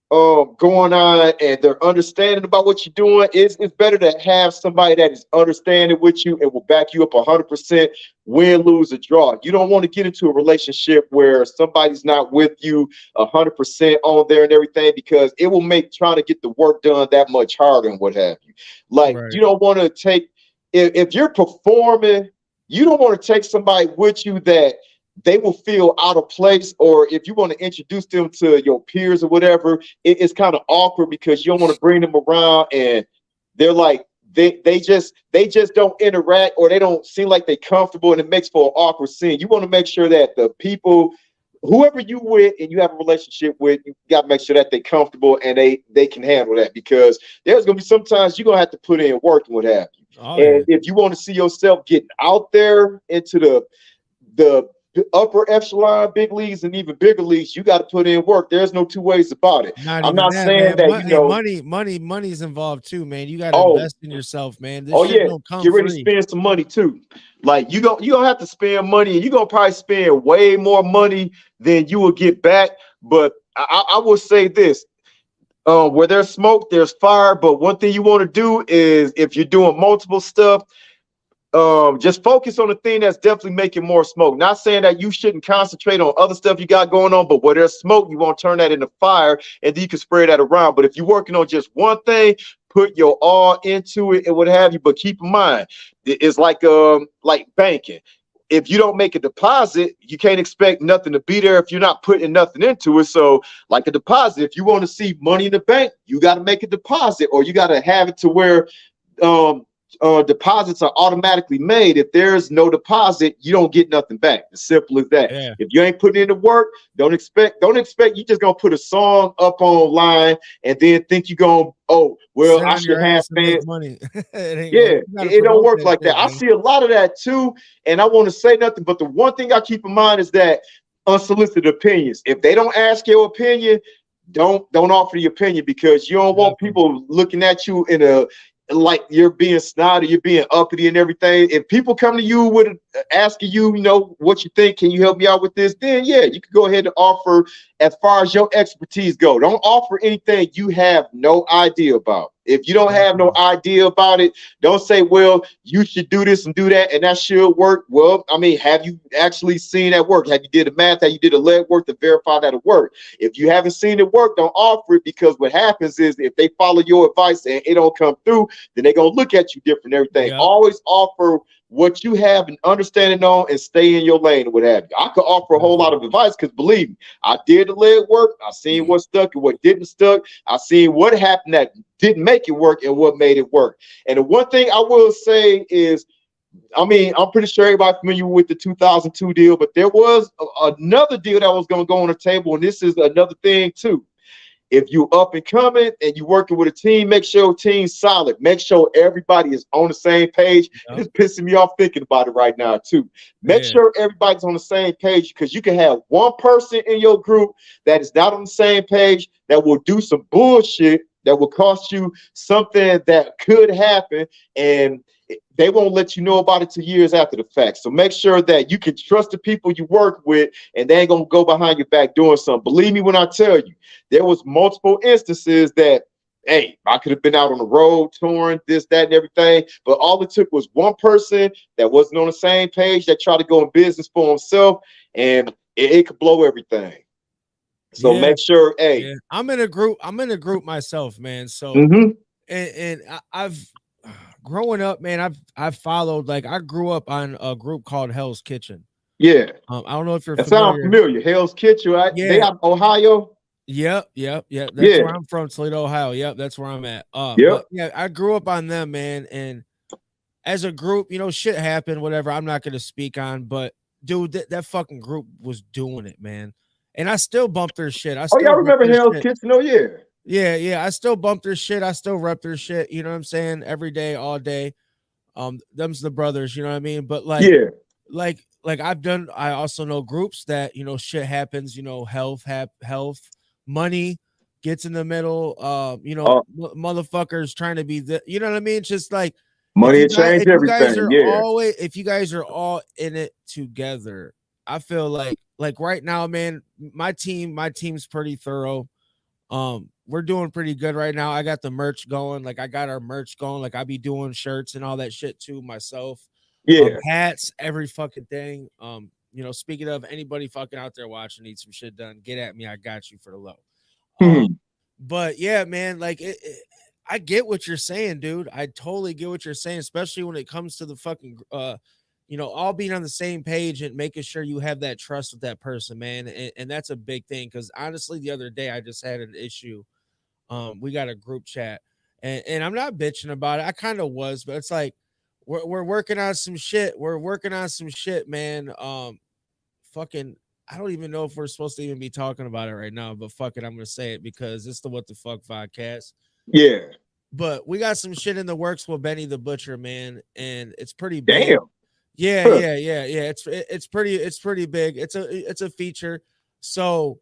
Speaker 2: going on and they're understanding about what you're doing, it's better to have somebody that is understanding with you and will back you up 100%, win, lose, or draw. You don't want to get into a relationship where somebody's not with you 100% on there and everything, because it will make trying to get the work done that much harder and what have you. Like,
Speaker 1: Right.
Speaker 2: you don't want to take, if you're performing, you don't want to take somebody with you that they will feel out of place, or if you want to introduce them to your peers or whatever, it's kind of awkward because you don't want to bring them around and they're like they just don't interact, or they don't seem like they're comfortable, and it makes for an awkward scene. You want to make sure that the people, whoever you with and you have a relationship with, you got to make sure that they're comfortable and they can handle that, because there's gonna be sometimes you're gonna have to put in work and what have you.
Speaker 1: Oh,
Speaker 2: And
Speaker 1: yeah.
Speaker 2: if you want to see yourself getting out there into the upper echelon, big leagues, and even bigger leagues, you got to put in work. There's no two ways about it.
Speaker 1: Not
Speaker 2: I'm
Speaker 1: even
Speaker 2: not
Speaker 1: that,
Speaker 2: saying
Speaker 1: man.
Speaker 2: that, you
Speaker 1: Hey,
Speaker 2: know,
Speaker 1: money's involved too, man. You got to
Speaker 2: oh,
Speaker 1: invest in yourself, man. This
Speaker 2: oh
Speaker 1: shit
Speaker 2: yeah,
Speaker 1: don't come
Speaker 2: get ready to
Speaker 1: free.
Speaker 2: spend some money too. Like you gonna have to spend money, and you're gonna probably spend way more money than you will get back. But I will say this. Where there's smoke, there's fire. But one thing you want to do is, if you're doing multiple stuff, just focus on the thing that's definitely making more smoke. Not saying that you shouldn't concentrate on other stuff you got going on, but where there's smoke, you want to turn that into fire, and then you can spread that around. But if you're working on just one thing, put your all into it and what have you. But keep in mind, it's like banking. If you don't make a deposit, you can't expect nothing to be there if you're not putting nothing into it. So, like a deposit, if you want to see money in the bank, you got to make a deposit, or you got to have it to where um deposits are automatically made. If there's no deposit, you don't get nothing back. As simple as that.
Speaker 1: Yeah.
Speaker 2: If you ain't putting in the work, don't expect you just gonna put a song up online and then think you gonna, oh well,
Speaker 1: Sit
Speaker 2: I
Speaker 1: on
Speaker 2: should
Speaker 1: your
Speaker 2: have
Speaker 1: ass and make
Speaker 2: fans.
Speaker 1: money. It ain't
Speaker 2: Yeah,
Speaker 1: gonna, you
Speaker 2: it,
Speaker 1: gotta
Speaker 2: it don't
Speaker 1: promote
Speaker 2: work
Speaker 1: that
Speaker 2: like that.
Speaker 1: shit,
Speaker 2: I
Speaker 1: man.
Speaker 2: see a lot of that too, and I want to say nothing, but the one thing I keep in mind is that unsolicited opinions. If they don't ask your opinion, don't offer the opinion, because you don't want
Speaker 1: Definitely.
Speaker 2: people looking at you in a, like you're being snotty, you're being uppity and everything. If people come to you with asking you, you know, what you think, can you help me out with this? Then yeah, you can go ahead and offer as far as your expertise go. Don't offer anything you have no idea about. If you don't have no
Speaker 1: Definitely.
Speaker 2: idea about it, don't say, well, you should do this and do that, and that should work. Well, I mean, have you actually seen that work? Have you did the math? Have you did the leg work to verify that it worked? If you haven't seen it work, don't offer it, because what happens is if they follow your advice and it don't come through, then they're gonna look at you different and everything.
Speaker 1: Yep.
Speaker 2: Always offer what you have an understanding on and stay in your lane or what have you. I could offer a whole lot of advice because believe me, I did the leg work. I seen what stuck and what didn't stuck. I seen what happened that didn't make it work and what made it work. And the one thing I will say is, I mean, I'm pretty sure everybody familiar with the 2002 deal, but there was another deal that was going to go on the table, and this is another thing too. If you up and coming and you working with a team, make sure your team's solid. Make sure everybody is on the same page. And
Speaker 1: Yep.
Speaker 2: it's pissing me off thinking about it right now too. Make
Speaker 1: Yeah.
Speaker 2: sure everybody's on the same page, because you can have one person in your group that is not on the same page that will do some bullshit that will cost you something that could happen, and they won't let you know about it till years after the fact. So make sure that you can trust the people you work with, and they ain't gonna go behind your back doing something. Believe me when I tell you, there was multiple instances that, hey, I could have been out on the road touring, this, that, and everything, but all it took was one person that wasn't on the same page that tried to go in business for himself, and it could blow everything. So
Speaker 1: Yeah.
Speaker 2: make sure, hey,
Speaker 1: Yeah. I'm in a group. I'm in a group myself, man. So,
Speaker 2: mm-hmm,
Speaker 1: and I've growing up, man, I've followed, like, I grew up on a group called Hell's Kitchen.
Speaker 2: yeah,
Speaker 1: I don't know if you're
Speaker 2: that sounds
Speaker 1: familiar.
Speaker 2: familiar. Hell's Kitchen, right? They
Speaker 1: Yeah.
Speaker 2: out of Ohio.
Speaker 1: Yep. That's
Speaker 2: Yeah,
Speaker 1: where I'm from, Toledo, Ohio. Yep, that's where I'm at.
Speaker 2: yep.
Speaker 1: But yeah, I grew up on them, man. And as a group, shit happened, whatever. I'm not gonna speak on, but dude, that fucking group was doing it, man. And I still bump their shit. I
Speaker 2: Oh yeah,
Speaker 1: still
Speaker 2: I
Speaker 1: rep
Speaker 2: remember
Speaker 1: their
Speaker 2: Hell's
Speaker 1: shit.
Speaker 2: Kitchen. Oh yeah,
Speaker 1: Yeah. I still bump their shit. I still rep their shit. You know what I'm saying? Every day, all day. Them's the brothers. You know what I mean? But
Speaker 2: yeah.
Speaker 1: like I also know groups that shit happens. Health, money gets in the middle.
Speaker 2: Uh,
Speaker 1: Motherfuckers trying to be the. You know what I mean? Just like
Speaker 2: money had changed everything. Yeah,
Speaker 1: if you guys are all in it together, I feel like right now, man, my team's pretty thorough. We're doing pretty good right now. I got the merch going. Like I got our merch going. Like I be doing shirts and all that shit too myself.
Speaker 2: yeah.
Speaker 1: Hats, every fucking thing. Speaking of anybody fucking out there watching needs some shit done, get at me. I got you for the low.
Speaker 2: Hmm.
Speaker 1: But yeah, man, like I get what you're saying, dude. I totally get what you're saying, especially when it comes to the fucking all being on the same page and making sure you have that trust with that person, man. And that's a big thing. Cause honestly, the other day I just had an issue. We got a group chat and I'm not bitching about it. I kind of was, but it's like we're working on some shit. We're working on some shit, man. Fucking I don't even know if we're supposed to even be talking about it right now, but fuck it, I'm gonna say it because it's the What the Fuck Vodcast.
Speaker 2: Yeah.
Speaker 1: But we got some shit in the works with Benny the Butcher, man, and it's pretty big.
Speaker 2: Damn.
Speaker 1: Yeah,
Speaker 2: Huh.
Speaker 1: yeah. It's pretty big. It's a feature. So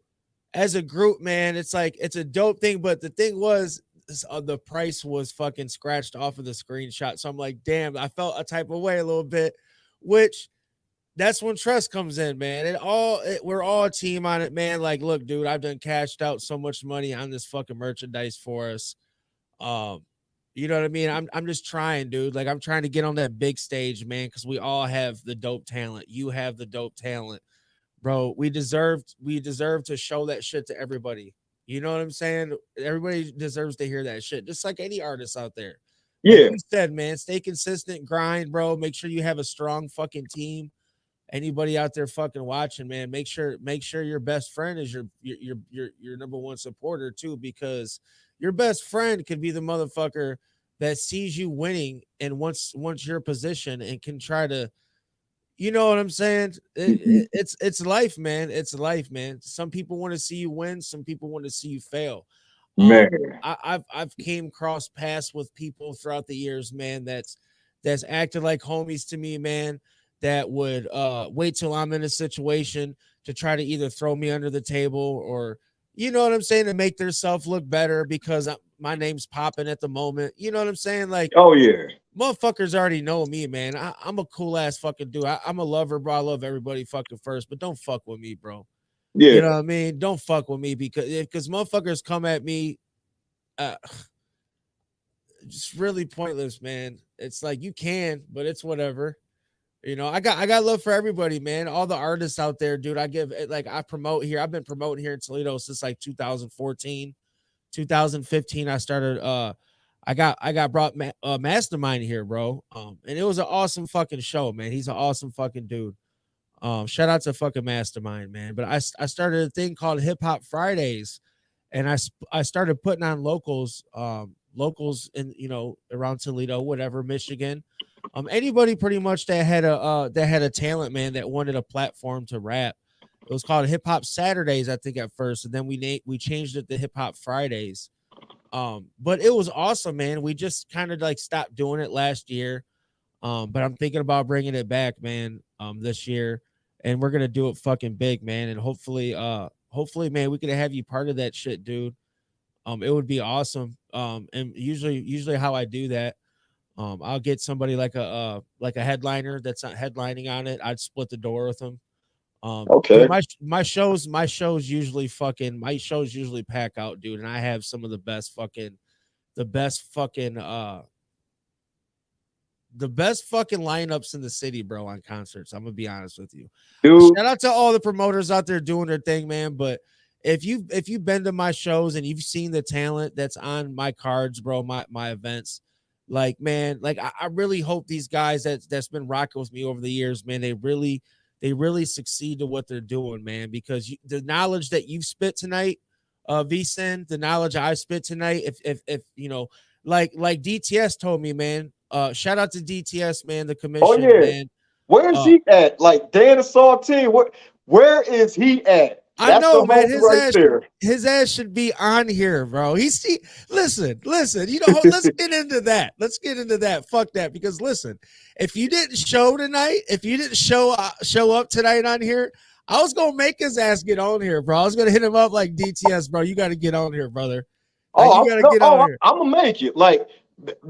Speaker 1: as a group, man, it's like it's a dope thing. But the thing was, the price was fucking scratched off of the screenshot. So I'm like, damn, I felt a type of way a little bit, which that's when trust comes in, man. We're all a team on it, man. Like, look, dude, I've done cashed out so much money on this fucking merchandise for us. Um, you know what I mean? I'm just trying, dude. Like I'm trying to get on that big stage, man, because we all have the dope talent. You have the dope talent, bro. We deserve to show that shit to everybody. You know what I'm saying? Everybody deserves to hear that shit, just like any artist out there. Like
Speaker 2: Yeah.
Speaker 1: you said, man, stay consistent, grind, bro. Make sure you have a strong fucking team. Anybody out there fucking watching, man, make sure your best friend is your number one supporter too, because your best friend could be the motherfucker that sees you winning and wants your position and can try to, you know what I'm saying?
Speaker 2: Mhm.
Speaker 1: It's life, man. It's life, man. Some people want to see you win. Some people want to see you fail. Um,
Speaker 2: Man.
Speaker 1: I've came cross paths with people throughout the years, man. That's acted like homies to me, man. That would wait till I'm in a situation to try to either throw me under the table or, you know what I'm saying, to make themselves look better because my name's popping at the moment. You know what I'm saying? Like
Speaker 2: Oh yeah.
Speaker 1: motherfuckers already know me, man. I'm a cool ass fucking dude. I'm a lover, bro. I love everybody fucking first, but don't fuck with me, bro. You know
Speaker 2: Yeah.
Speaker 1: what I mean? Don't fuck with me because motherfuckers come at me uh just really pointless, man. It's like you can, but it's whatever. I got love for everybody, man. All the artists out there, dude. I promote here. I've been promoting here in Toledo since like 2014, 2015. I started I got brought Mastermind here, bro. And it was an awesome fucking show, man. He's an awesome fucking dude. Shout out to fucking Mastermind, man. But I started a thing called Hip Hop Fridays, and I started putting on locals in around Toledo, whatever, Michigan. Anybody pretty much that had a talent, man, that wanted a platform to rap. It was called Hip Hop Saturdays, I think, at first, and then we changed it to Hip Hop Fridays. But it was awesome, man. We just kind of like stopped doing it last year. But I'm thinking about bringing it back, man, this year, and we're gonna do it fucking big, man, and hopefully, man, we could have you part of that shit, dude. It would be awesome. And usually how I do that, I'll get somebody like a headliner that's not headlining on it. I'd split the door with them. Dude,
Speaker 2: Okay.
Speaker 1: my shows usually pack out, dude, and I have some of the best fucking the best fucking lineups in the city, bro, on concerts. I'm gonna be honest with you.
Speaker 2: Dude.
Speaker 1: Shout out to all the promoters out there doing their thing, man. But if you've been to my shows and you've seen the talent that's on my cards, bro, my events, like man, like I really hope these guys that's been rocking with me over the years, man, they really succeed to what they're doing, man. Because the knowledge that you've spit tonight VSIN, the knowledge I spit tonight. If you know, like DTS told me, man. Shout out to DTS, man, the
Speaker 2: Oh
Speaker 1: commission,
Speaker 2: yeah.
Speaker 1: man.
Speaker 2: Where is he at? Like Dan Saltine, where is he at?
Speaker 1: I
Speaker 2: That's the
Speaker 1: know, man.
Speaker 2: homie right there.
Speaker 1: His ass should be on here, bro. Listen. You know, let's get into that. Let's get into that. Fuck that, because listen, if you didn't show tonight, if you didn't show up tonight on here, I was gonna make his ass get on here, bro. I was gonna hit him up like DTS, bro. You got to get on here, brother. Like, you got to get on here.
Speaker 2: I'm gonna make it. Like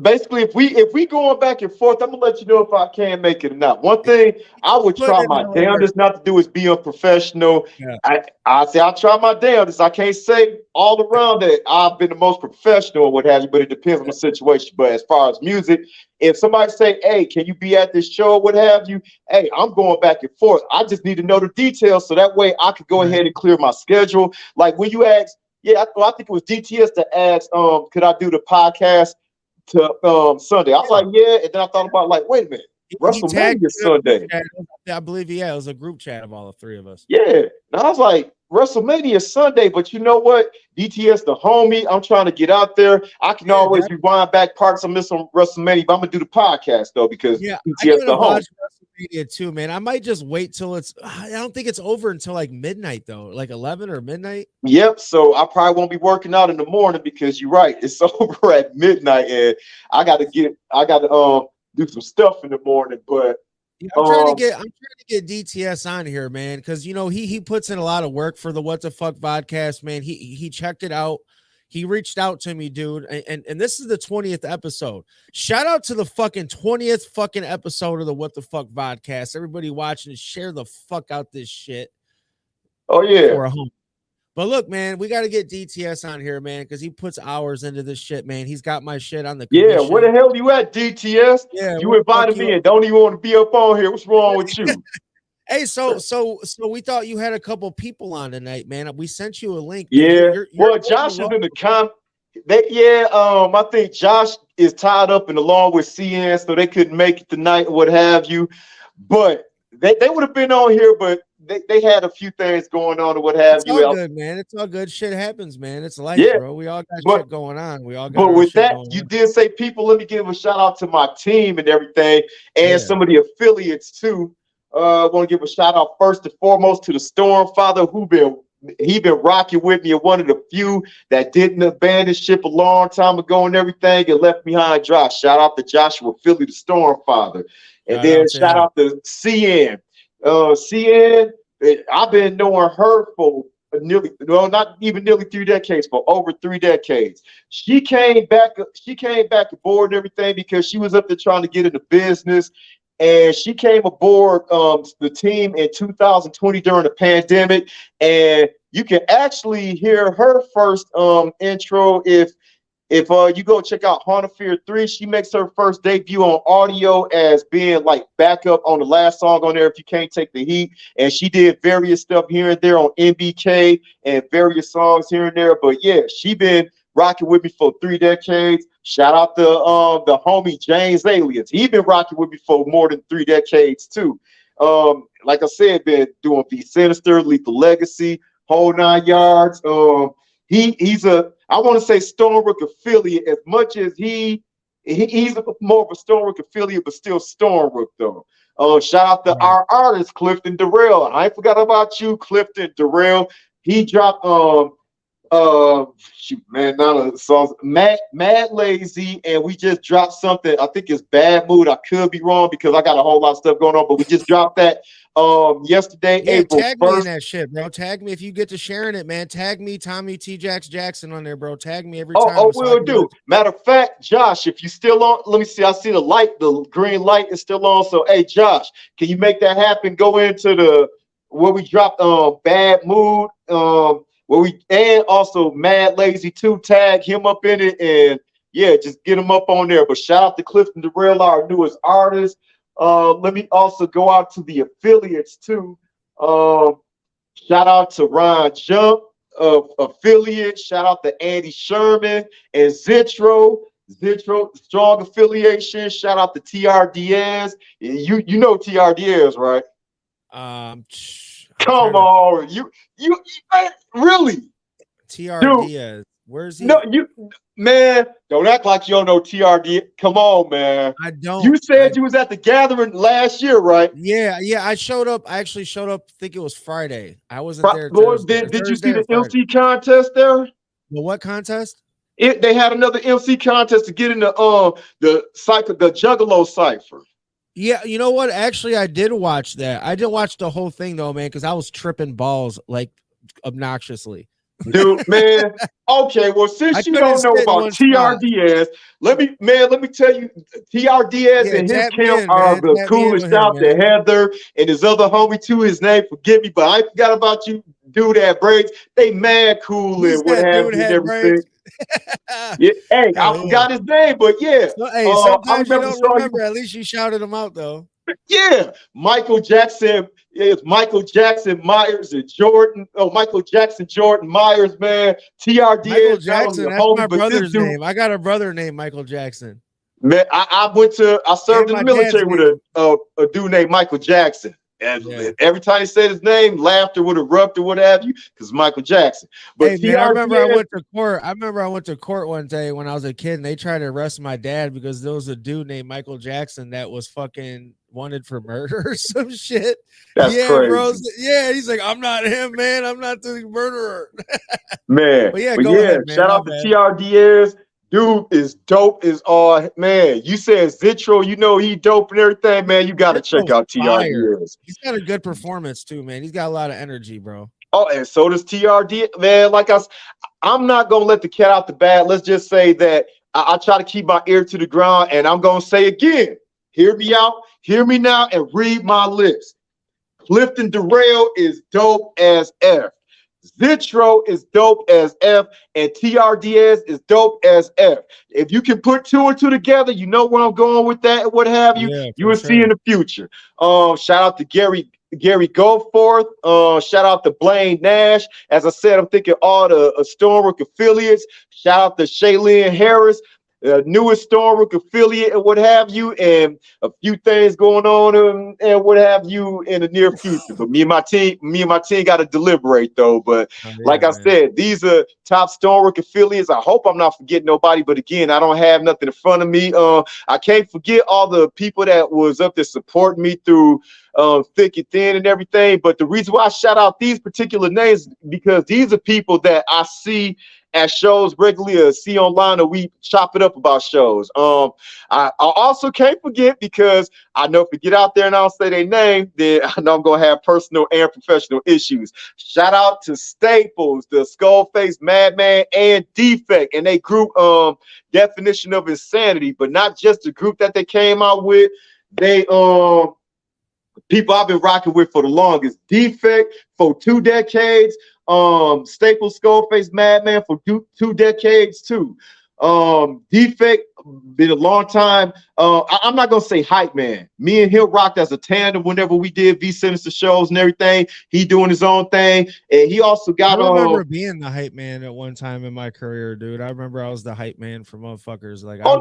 Speaker 2: basically, if we going back and forth, I'm gonna let you know if I can make it or not. One thing I would try my damnedest not to do is be unprofessional.
Speaker 1: Yeah.
Speaker 2: I say I'll try my damnedest. I can't say all around that I've been the most professional or what have you, but it depends on the situation. But as far as music, if somebody say, "Hey, can you be at this show?" What have you? Hey, I'm going back and forth. I just need to know the details so that way I could go ahead and clear my schedule. Like when you ask, yeah, I think it was DTS that asked, could I do the podcast to Sunday? I was like, yeah, and then I thought about like, wait a minute, WrestleMania Sunday.
Speaker 1: I believe, yeah, it was a group chat of all the three of us.
Speaker 2: Yeah, and I was like, WrestleMania Sunday, but you know what? DTS the homie. I'm trying to get out there. I can always rewind back parts I miss on WrestleMania, but I'm gonna do the podcast though because DTS the homie.
Speaker 1: WrestleMania too, man. I might just wait till I don't think it's over until like midnight though, like 11 or midnight.
Speaker 2: Yep. So I probably won't be working out in the morning because you're right. It's over at midnight, and I got to do some stuff in the morning. But
Speaker 1: yeah, I'm trying to get DTS on here, man, because you know he puts in a lot of work for the What the Fuck Vodcast, man. He checked it out. He reached out to me, dude, and this is the 20th episode. Shout out to the fucking 20th fucking episode of the What the Fuck Vodcast. Everybody watching, share the fuck out this shit.
Speaker 2: Oh yeah.
Speaker 1: For a home. But look, man, we got to get DTS on here, man, because he puts hours into this shit, man. He's got my shit on the commission.
Speaker 2: Yeah, where the hell you at, DTS?
Speaker 1: Yeah,
Speaker 2: you invited me and don't even want to be up on here. What's wrong with you?
Speaker 1: Hey, so we thought you had a couple people on tonight, man. We sent you a link.
Speaker 2: Yeah. Well, Josh is in the I think Josh is tied up and along with CN, so they couldn't make it tonight or what have you. But they would have been on here, but they had a few things going on or what have you.
Speaker 1: It's all good, man. It's all good. Shit happens, man. It's life, bro. We all got shit going on. We all got.
Speaker 2: But with that, you did say people. Let me give a shout out to my team and everything, and some of the affiliates too. I want to give a shout out first and foremost to the Storm Father, he been rocking with me, and one of the few that didn't abandon ship a long time ago and everything and left behind dry. Shout out to Joshua Philly, the Storm Father, and then shout out to CN. CN, I've been knowing her for not even nearly 3 decades, but over 3 decades. She came back aboard and everything because she was up there trying to get into business. And she came aboard the team in 2020 during the pandemic. And you can actually hear her first intro if you go check out Haunted Fear 3. She makes her first debut on audio as being like backup on the last song on there, If You Can't Take the Heat. And she did various stuff here and there on MBK and various songs here and there. But yeah, she been rocking with me for 3 decades. Shout out to the homie James Aliens. He been rocking with me for more than 3 decades too. Like I said, been doing the Sinizter, Lethal Legacy, whole 9 yards. He's I want to say Stormbrook affiliate as much as he's more of a Stormbrook affiliate, but still Stormbrook though. Shout out to our artist Clifton Durrell. I ain't forgot about you, Clifton Durrell. He dropped shoot, man, none of the songs. Mad Lazy, and we just dropped something. I think it's Bad Mood. I could be wrong because I got a whole lot of stuff going on, but we just dropped that yesterday.
Speaker 1: Yeah,
Speaker 2: April
Speaker 1: tag
Speaker 2: 1st.
Speaker 1: me in that shit, bro. Tag me if you get to sharing it, man. Tag me, Tommy T. Jackson on there, bro. Tag me every time.
Speaker 2: Oh, we'll do. Matter of fact, Josh, if you still on, let me see. I see the green light is still on. So, hey, Josh, can you make that happen? Go into where we dropped Bad Mood. And also Mad Lazy too, tag him up in it, and yeah, just get him up on there. But shout out to Clifton Durrell, our newest artist. Let me also go out to the affiliates too. Shout out to Ron Jump of affiliate. Shout out to Andy Sherman and Zitro strong affiliation. Shout out to TRDS. You know TRDS, right? Come on, you really?
Speaker 1: TR
Speaker 2: Dude,
Speaker 1: Diaz. Where's he?
Speaker 2: no, man, don't act like you don't know TRD. Come on, man.
Speaker 1: I don't.
Speaker 2: You said you was at the gathering last year, right?
Speaker 1: Yeah. I showed up. I actually showed up. I think it was Friday. I wasn't there
Speaker 2: Boy,
Speaker 1: Thursday.
Speaker 2: did you
Speaker 1: Thursday
Speaker 2: see
Speaker 1: or
Speaker 2: the
Speaker 1: Friday.
Speaker 2: MC contest there?
Speaker 1: The what contest?
Speaker 2: They had another MC contest to get in the Juggalo cipher.
Speaker 1: Yeah, you know what? Actually, I did watch that. I didn't watch the whole thing though, man, because I was tripping balls like obnoxiously.
Speaker 2: Dude, man. Okay, well,
Speaker 1: I
Speaker 2: since you
Speaker 1: couldn't
Speaker 2: don't know
Speaker 1: sit in
Speaker 2: about
Speaker 1: one spot.
Speaker 2: TRDS, let me tell you, TRDS
Speaker 1: Yeah,
Speaker 2: and his
Speaker 1: tap me
Speaker 2: camp
Speaker 1: in,
Speaker 2: are
Speaker 1: man.
Speaker 2: the
Speaker 1: Tap me in
Speaker 2: coolest.
Speaker 1: with him,
Speaker 2: Shout out to
Speaker 1: man.
Speaker 2: Heather and his other homie too. His name, forgive me, but I forgot about you, dude. That braids, they mad cool
Speaker 1: He
Speaker 2: and what
Speaker 1: said,
Speaker 2: have
Speaker 1: dude
Speaker 2: you and
Speaker 1: had
Speaker 2: everything.
Speaker 1: braids.
Speaker 2: Yeah, hey, I
Speaker 1: Hell yeah.
Speaker 2: forgot his name, but yeah,
Speaker 1: So, hey,
Speaker 2: I
Speaker 1: sometimes you
Speaker 2: remember
Speaker 1: don't
Speaker 2: saw you.
Speaker 1: remember. At least you shouted him out though.
Speaker 2: Yeah, Michael Jackson. It's Michael Jackson Myers and Jordan. Oh, Michael Jackson, Jordan Myers, man.
Speaker 1: Michael
Speaker 2: TRDS, not only
Speaker 1: Jackson,
Speaker 2: a
Speaker 1: that's my
Speaker 2: homie, but this
Speaker 1: brother's
Speaker 2: dude,
Speaker 1: name. I got a brother named Michael Jackson.
Speaker 2: man, I served
Speaker 1: And
Speaker 2: in the
Speaker 1: my dad's
Speaker 2: military with
Speaker 1: name.
Speaker 2: a dude named Michael Jackson.
Speaker 1: Yeah.
Speaker 2: And every time he said his name, laughter would erupt or what have you, because Michael Jackson. But
Speaker 1: Hey man, I remember I
Speaker 2: TRDS,
Speaker 1: went to court. I remember I went to court one day when I was a kid, and they tried to arrest my dad because there was a dude named Michael Jackson that was fucking wanted for murder or some shit.
Speaker 2: that's
Speaker 1: Yeah, bro.
Speaker 2: crazy,
Speaker 1: Yeah, he's like, I'm not him, man. I'm not the murderer.
Speaker 2: man.
Speaker 1: But yeah,
Speaker 2: But
Speaker 1: go
Speaker 2: yeah,
Speaker 1: ahead, man.
Speaker 2: shout
Speaker 1: My
Speaker 2: out to
Speaker 1: bad.
Speaker 2: TRDS. Dude is dope as all, man. You said Zitro, you know he dope and everything, man. You got to check
Speaker 1: Citro's
Speaker 2: out
Speaker 1: fire.
Speaker 2: TRDS.
Speaker 1: He's got a good performance too, man. He's got a lot of energy, bro.
Speaker 2: Oh, and so does TRD, man. I'm not gonna let the cat out the bag. Let's just say that I try to keep my ear to the ground, and I'm gonna say again, hear me out, hear me now, and read my lips. Clifton Durrell is dope as F. Zitro is dope as F, and TRDS is dope as F. If you can put two and two together, you know where I'm going with that and what have you.
Speaker 1: Yeah,
Speaker 2: You
Speaker 1: for
Speaker 2: will see
Speaker 1: sure.
Speaker 2: in the future. Shout out to Gary Goforth. Shout out to Blaine Nash. As I said, I'm thinking all the Stormbrook affiliates. Shout out to Shaylin Harris, newest Stormbrook affiliate and what have you, and a few things going on and what have you in the near future. But me and my team got to deliberate though. But
Speaker 1: Oh,
Speaker 2: like
Speaker 1: yeah,
Speaker 2: I
Speaker 1: man.
Speaker 2: said, these are top Stormbrook affiliates. I hope I'm not forgetting nobody. But again, I don't have nothing in front of me. I can't forget all the people that was up there supporting me through thick and thin and everything. But the reason why I shout out these particular names because these are people that I see at shows regularly or see online or we chop it up about shows. I also can't forget because I know if we get out there and I don't say their name, then I know I'm gonna have personal and professional issues. Shout out to Staples, the Skullface Madman, and Defect, and they group definition of insanity, but not just the group that they came out with. They people I've been rocking with for the longest. Defect for 2 decades. Staples Skullface Madman for 2 decades too. Defect been a long time. I'm not gonna say hype man. Me and him rocked as a tandem whenever we did V Sinizter shows and everything. He doing his own thing, and he also got.
Speaker 1: I remember being the hype man at one time in my career, dude. I remember I was the hype man for motherfuckers. Like I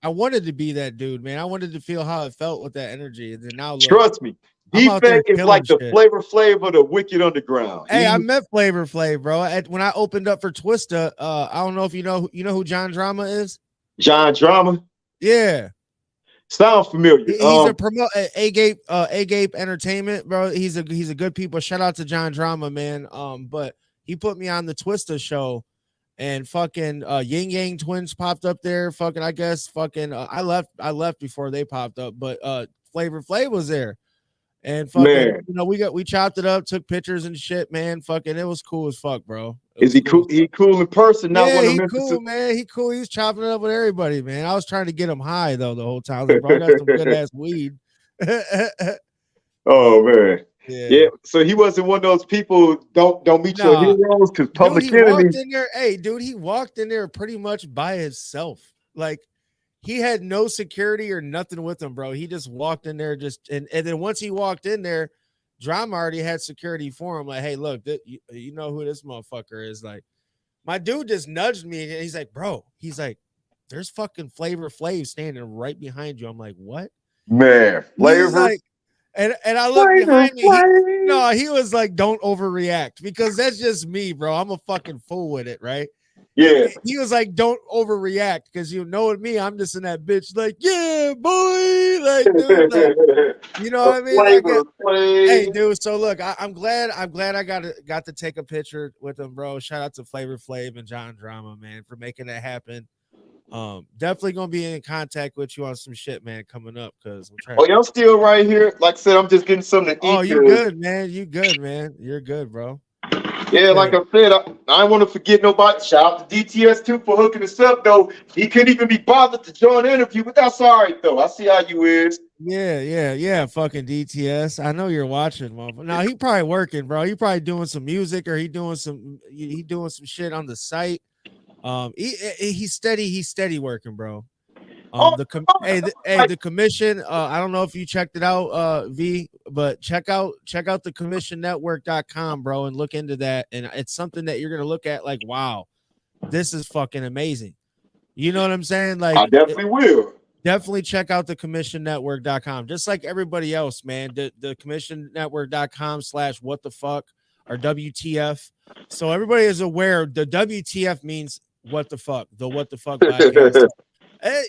Speaker 1: wanted to be that dude, man. I wanted to feel how it felt with that energy. And then now look,
Speaker 2: trust me,
Speaker 1: I'm out there
Speaker 2: Defect is
Speaker 1: killing
Speaker 2: like the
Speaker 1: shit.
Speaker 2: flavor of the Wicked Underground.
Speaker 1: Hey, I met Flavor Flav, bro. When I opened up for Twista, I don't know if you know who John Drama is.
Speaker 2: John Drama.
Speaker 1: Yeah.
Speaker 2: Sounds familiar.
Speaker 1: He's a promote A-Gape Entertainment, bro. He's a good people. Shout out to John Drama, man. But he put me on the Twista show, and fucking Yin Yang Twins popped up there. Fucking, I guess, fucking I left before they popped up, but Flavor Flav was there. And fucking,
Speaker 2: man,
Speaker 1: you know, we chopped it up, took pictures and shit, man. Fucking, it was cool as fuck, bro.
Speaker 2: Is he cool? He cool in person, not
Speaker 1: Yeah,
Speaker 2: one of
Speaker 1: he
Speaker 2: them.
Speaker 1: cool, man. He cool. He's chopping it up with everybody, man. I was trying to get him high though the whole time. I was like, bro, I got some good ass weed.
Speaker 2: Oh man,
Speaker 1: Yeah.
Speaker 2: yeah. So he wasn't one of those people. Don't meet your heroes because Public
Speaker 1: Dude, he walked
Speaker 2: Enemy.
Speaker 1: in there. Hey, dude, he walked in there pretty much by himself. Like he had no security or nothing with him, bro. He just walked in there, and then once he walked in there, Drama already had security for him. Like, hey, look, you know who this motherfucker is. Like, my dude just nudged me, and he's like, bro, he's like, there's fucking Flavor Flav standing right behind you. I'm like, what?
Speaker 2: Man,
Speaker 1: He's
Speaker 2: Flavor.
Speaker 1: like, And I look behind me. No, he was like, "Don't overreact," because that's just me, bro. I'm a fucking fool with it, right?
Speaker 2: Yeah.
Speaker 1: He was like, "Don't overreact," because you know me, I'm just in that bitch, like, "Yeah, boy," like, dude, like, you know what I mean? Like, hey, dude. So look, I'm glad I got to take a picture with him, bro. Shout out to Flavor Flav and John Drama, man, for making that happen. Definitely gonna be in contact with you on some shit, man, coming up because I'm trying.
Speaker 2: Oh, y'all still right here? Like I said, I'm just getting something to
Speaker 1: Oh,
Speaker 2: eat.
Speaker 1: you good, man? You good, man? You're good, bro.
Speaker 2: Yeah, like I said, I don't want to forget nobody. Shout out to DTS too for hooking us up, though. He couldn't even be bothered to join the interview, but that's all right, though. I see how you is.
Speaker 1: Yeah. Fucking DTS. I know you're watching, motherfucker. Now he probably working, bro. He probably doing some music or he doing some shit on the site. He's steady working, bro.
Speaker 2: Oh,
Speaker 1: The commission. I don't know if you checked it out, V, but check out the commissionnetwork.com, bro, and look into that. And it's something that you're gonna look at like, wow, this is fucking amazing. You know what I'm saying? Like,
Speaker 2: I definitely will.
Speaker 1: Definitely check out the commissionnetwork.com. Just like everybody else, man. The commissionnetwork.com/what the fuck or WTF. So everybody is aware the WTF means what the fuck, the what the fuck podcast. So,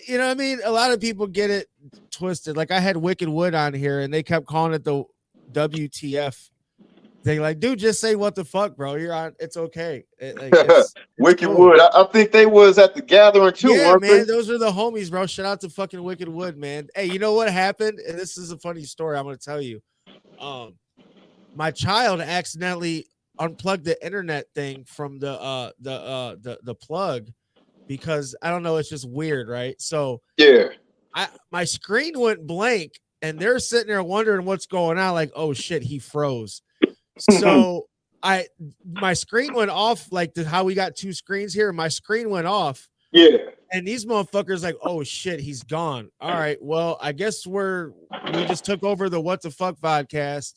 Speaker 1: you know what I mean? A lot of people get it twisted. Like I had Wicked Wood on here and they kept calling it the WTF. They like, dude, just say what the fuck, bro. You're on. It's okay. It's
Speaker 2: Wicked
Speaker 1: cool.
Speaker 2: Wood. I think they was at the gathering too.
Speaker 1: Yeah, man.
Speaker 2: They?
Speaker 1: Those are the homies, bro. Shout out to fucking Wicked Wood, man. Hey, you know what happened? And this is a funny story. I'm gonna tell you. My child accidentally unplugged the internet thing from the plug because I don't know. It's just weird, right? So
Speaker 2: yeah,
Speaker 1: my screen went blank, and they're sitting there wondering what's going on. Like, oh shit, he froze. So my screen went off, like how we got two screens here. My screen went off.
Speaker 2: Yeah.
Speaker 1: And these motherfuckers like, oh shit, he's gone. All right. Well, I guess we just took over the What the Fuck Vodcast.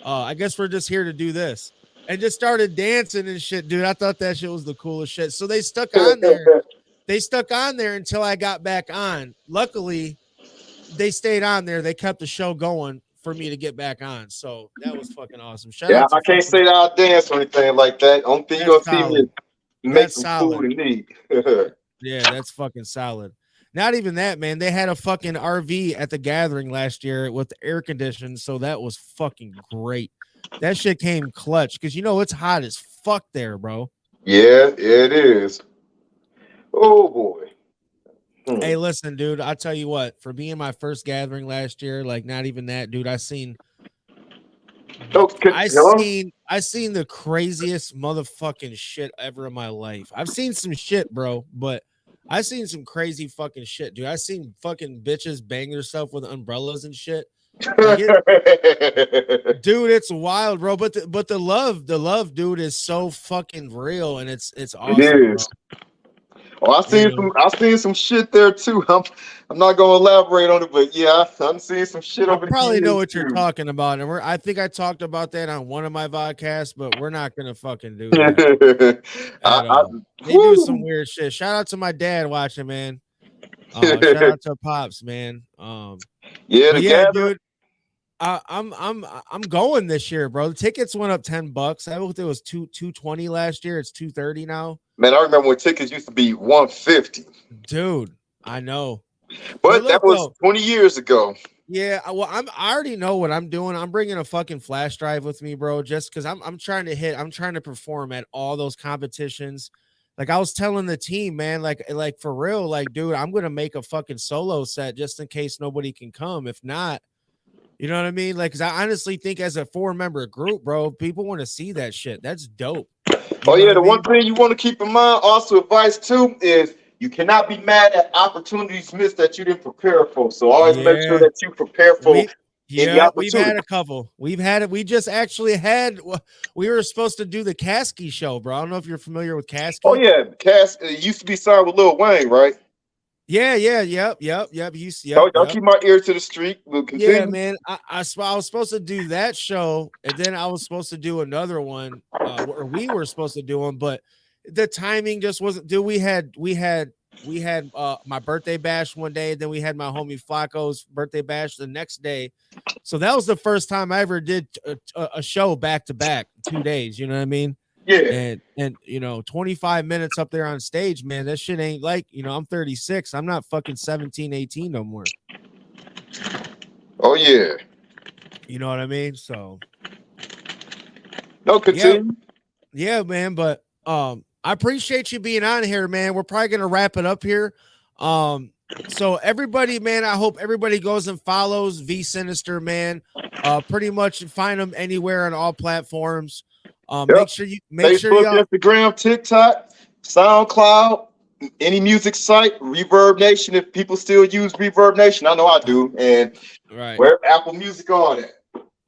Speaker 1: I guess we're just here to do this. And just started dancing and shit, dude. I thought that shit was the coolest shit. So they stuck on there. They stuck on there until I got back on. Luckily, they stayed on there. They kept the show going for me to get back on. So that was fucking awesome. Shout out to
Speaker 2: I can't say that I dance or anything like that. Only thing you're gonna see me make some food and eat.
Speaker 1: Yeah, that's fucking solid. Not even that, man. They had a fucking RV at the gathering last year with the air conditioning, so that was fucking great. That shit came clutch because you know it's hot as fuck there, bro.
Speaker 2: Yeah, it is. Oh boy.
Speaker 1: Hey, listen, dude. I'll tell you what. For being my first gathering last year, like not even that, dude. I seen the craziest motherfucking shit ever in my life. I've seen some shit, bro, but I seen some crazy fucking shit, dude. I seen fucking bitches bang herself with umbrellas and shit. Like dude, it's wild, bro. But the love, dude, is so fucking real, and it's awesome.
Speaker 2: It is. Bro. Oh, I seen some shit there too. I'm not gonna elaborate on it, but yeah, I'm seeing some shit over there.
Speaker 1: I probably know what you're talking about, and I think I talked about that on one of my podcasts, but we're not gonna fucking do that. They do some weird shit. Shout out to my dad watching, man. Shout out to Pops, man. Dude. I'm going this year, bro. The tickets went up $10. I looked, it was $220 last year. It's $230 now.
Speaker 2: Man, I remember when tickets used to be $150.
Speaker 1: Dude, I know.
Speaker 2: But that was 20 years ago.
Speaker 1: Yeah, well, I already know what I'm doing. I'm bringing a fucking flash drive with me, bro, just because I'm trying to perform at all those competitions. Like I was telling the team, man, like for real, like, dude, I'm gonna make a fucking solo set just in case nobody can come. If not, you know what I mean? Like, because I honestly think as a 4-member group, bro, people want to see that shit. That's dope.
Speaker 2: One thing you want to keep in mind, also advice too, is you cannot be mad at opportunities missed that you didn't prepare for. So always make sure that you prepare for any opportunity.
Speaker 1: We've had a couple. We just actually had, we were supposed to do the Kasky show, bro. I don't know if you're familiar with Kasky.
Speaker 2: Oh, yeah. It used to be signed with Lil Wayne, right?
Speaker 1: Yeah. Yep.
Speaker 2: Y'all keep my ear to the street. We'll continue.
Speaker 1: Yeah, man. I was supposed to do that show, and then I was supposed to do another one, or we were supposed to do one, but the timing just wasn't. Dude, we had we had my birthday bash one day, then we had my homie Flacco's birthday bash the next day. So that was the first time I ever did a show back to back 2 days. You know what I mean?
Speaker 2: Yeah.
Speaker 1: And 25 minutes up there on stage, man, that shit ain't like, I'm 36. I'm not fucking 17, 18 no more.
Speaker 2: Oh yeah.
Speaker 1: You know what I mean? So
Speaker 2: No, continue.
Speaker 1: yeah, man. But I appreciate you being on here, man. We're probably gonna wrap it up here. So everybody, man, I hope everybody goes and follows V Sinizter, man. Pretty much find them anywhere on all platforms. Make sure
Speaker 2: Facebook, Instagram, TikTok, SoundCloud, any music site, Reverb Nation. If people still use Reverb Nation, I know I do, and where Apple Music, all that.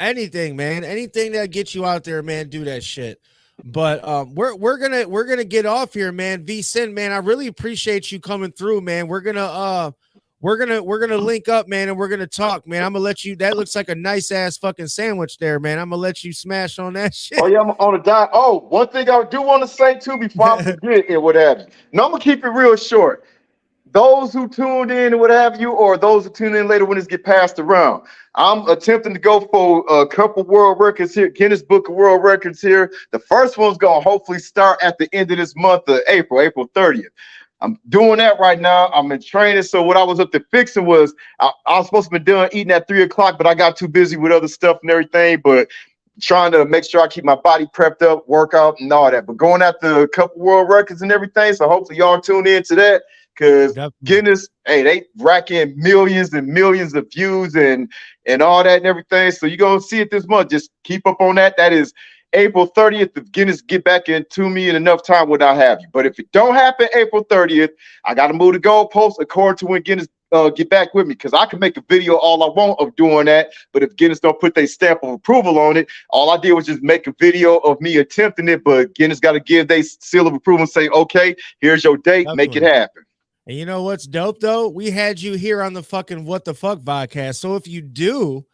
Speaker 1: Anything, man, anything that gets you out there, man, do that shit. But we're gonna get off here, man. V Sin, man, I really appreciate you coming through, man. We're gonna link up, man, and we're gonna talk, man. I'm gonna let you. That looks like a nice ass fucking sandwich there, man. I'm gonna let you smash on that shit.
Speaker 2: Oh yeah, I'm on a diet. Oh, one thing I do want to say too before I forget and what have you. No, I'm gonna keep it real short. Those who tuned in and what have you, or those who tune in later when this get passed around, I'm attempting to go for a couple world records here, Guinness Book of World Records here. The first one's gonna hopefully start at the end of this month of April 30th. I'm doing that right now. I'm in training. So what I was up to fixing was I was supposed to be done eating at 3 o'clock, but I got too busy with other stuff and everything. But trying to make sure I keep my body prepped up, workout and all that. But going after a couple world records and everything. So hopefully y'all tune in to that. Because Guinness, hey, they rack in millions and millions of views and all that and everything. So you're going to see it this month. Just keep up on that. That is April 30th. If Guinness get back into me in enough time, would I have you? But if it don't happen April 30th, I got to move the goalposts according to when Guinness get back with me. Because I can make a video all I want of doing that. But if Guinness don't put their stamp of approval on it, all I did was just make a video of me attempting it. But Guinness got to give their seal of approval and say, okay, here's your date. Make it happen.
Speaker 1: And you know what's dope though? We had you here on the fucking What the Fuck Vodcast. So if you do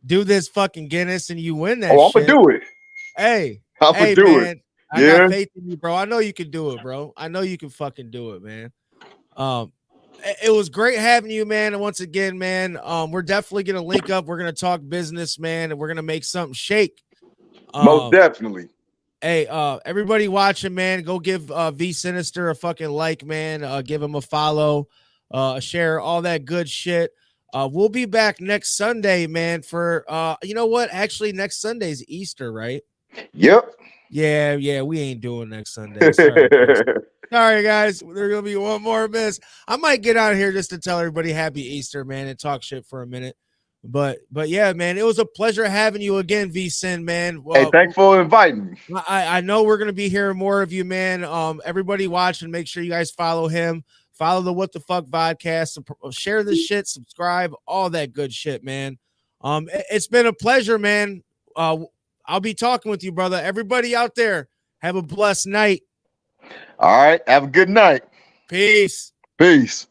Speaker 1: this fucking Guinness and you win that,
Speaker 2: I'm gonna do it.
Speaker 1: Hey,
Speaker 2: I'm gonna do it.
Speaker 1: I got faith in you, bro. I know you can do it, bro. I know you can fucking do it, man. It was great having you, man. And once again, man, we're definitely gonna link up. We're gonna talk business, man, and we're gonna make something shake.
Speaker 2: Most definitely.
Speaker 1: Hey, everybody watching, man, go give V Sinizter a fucking like, man. Give him a follow, share, all that good shit. We'll be back next Sunday, man, for you know what? Actually, next Sunday's Easter, right?
Speaker 2: Yep.
Speaker 1: Yeah, we ain't doing next Sunday. Sorry, guys. There's gonna be one more miss. I might get out here just to tell everybody happy Easter, man, and talk shit for a minute. But yeah, man, it was a pleasure having you again, V Sin, man.
Speaker 2: Hey, thanks for inviting me.
Speaker 1: I know we're gonna be hearing more of you, man. Everybody watching, make sure you guys follow him. Follow the What the Fuck Vodcast. Share this shit. Subscribe. All that good shit, man. It's been a pleasure, man. I'll be talking with you, brother. Everybody out there, have a blessed night.
Speaker 2: All right. Have a good night.
Speaker 1: Peace.
Speaker 2: Peace.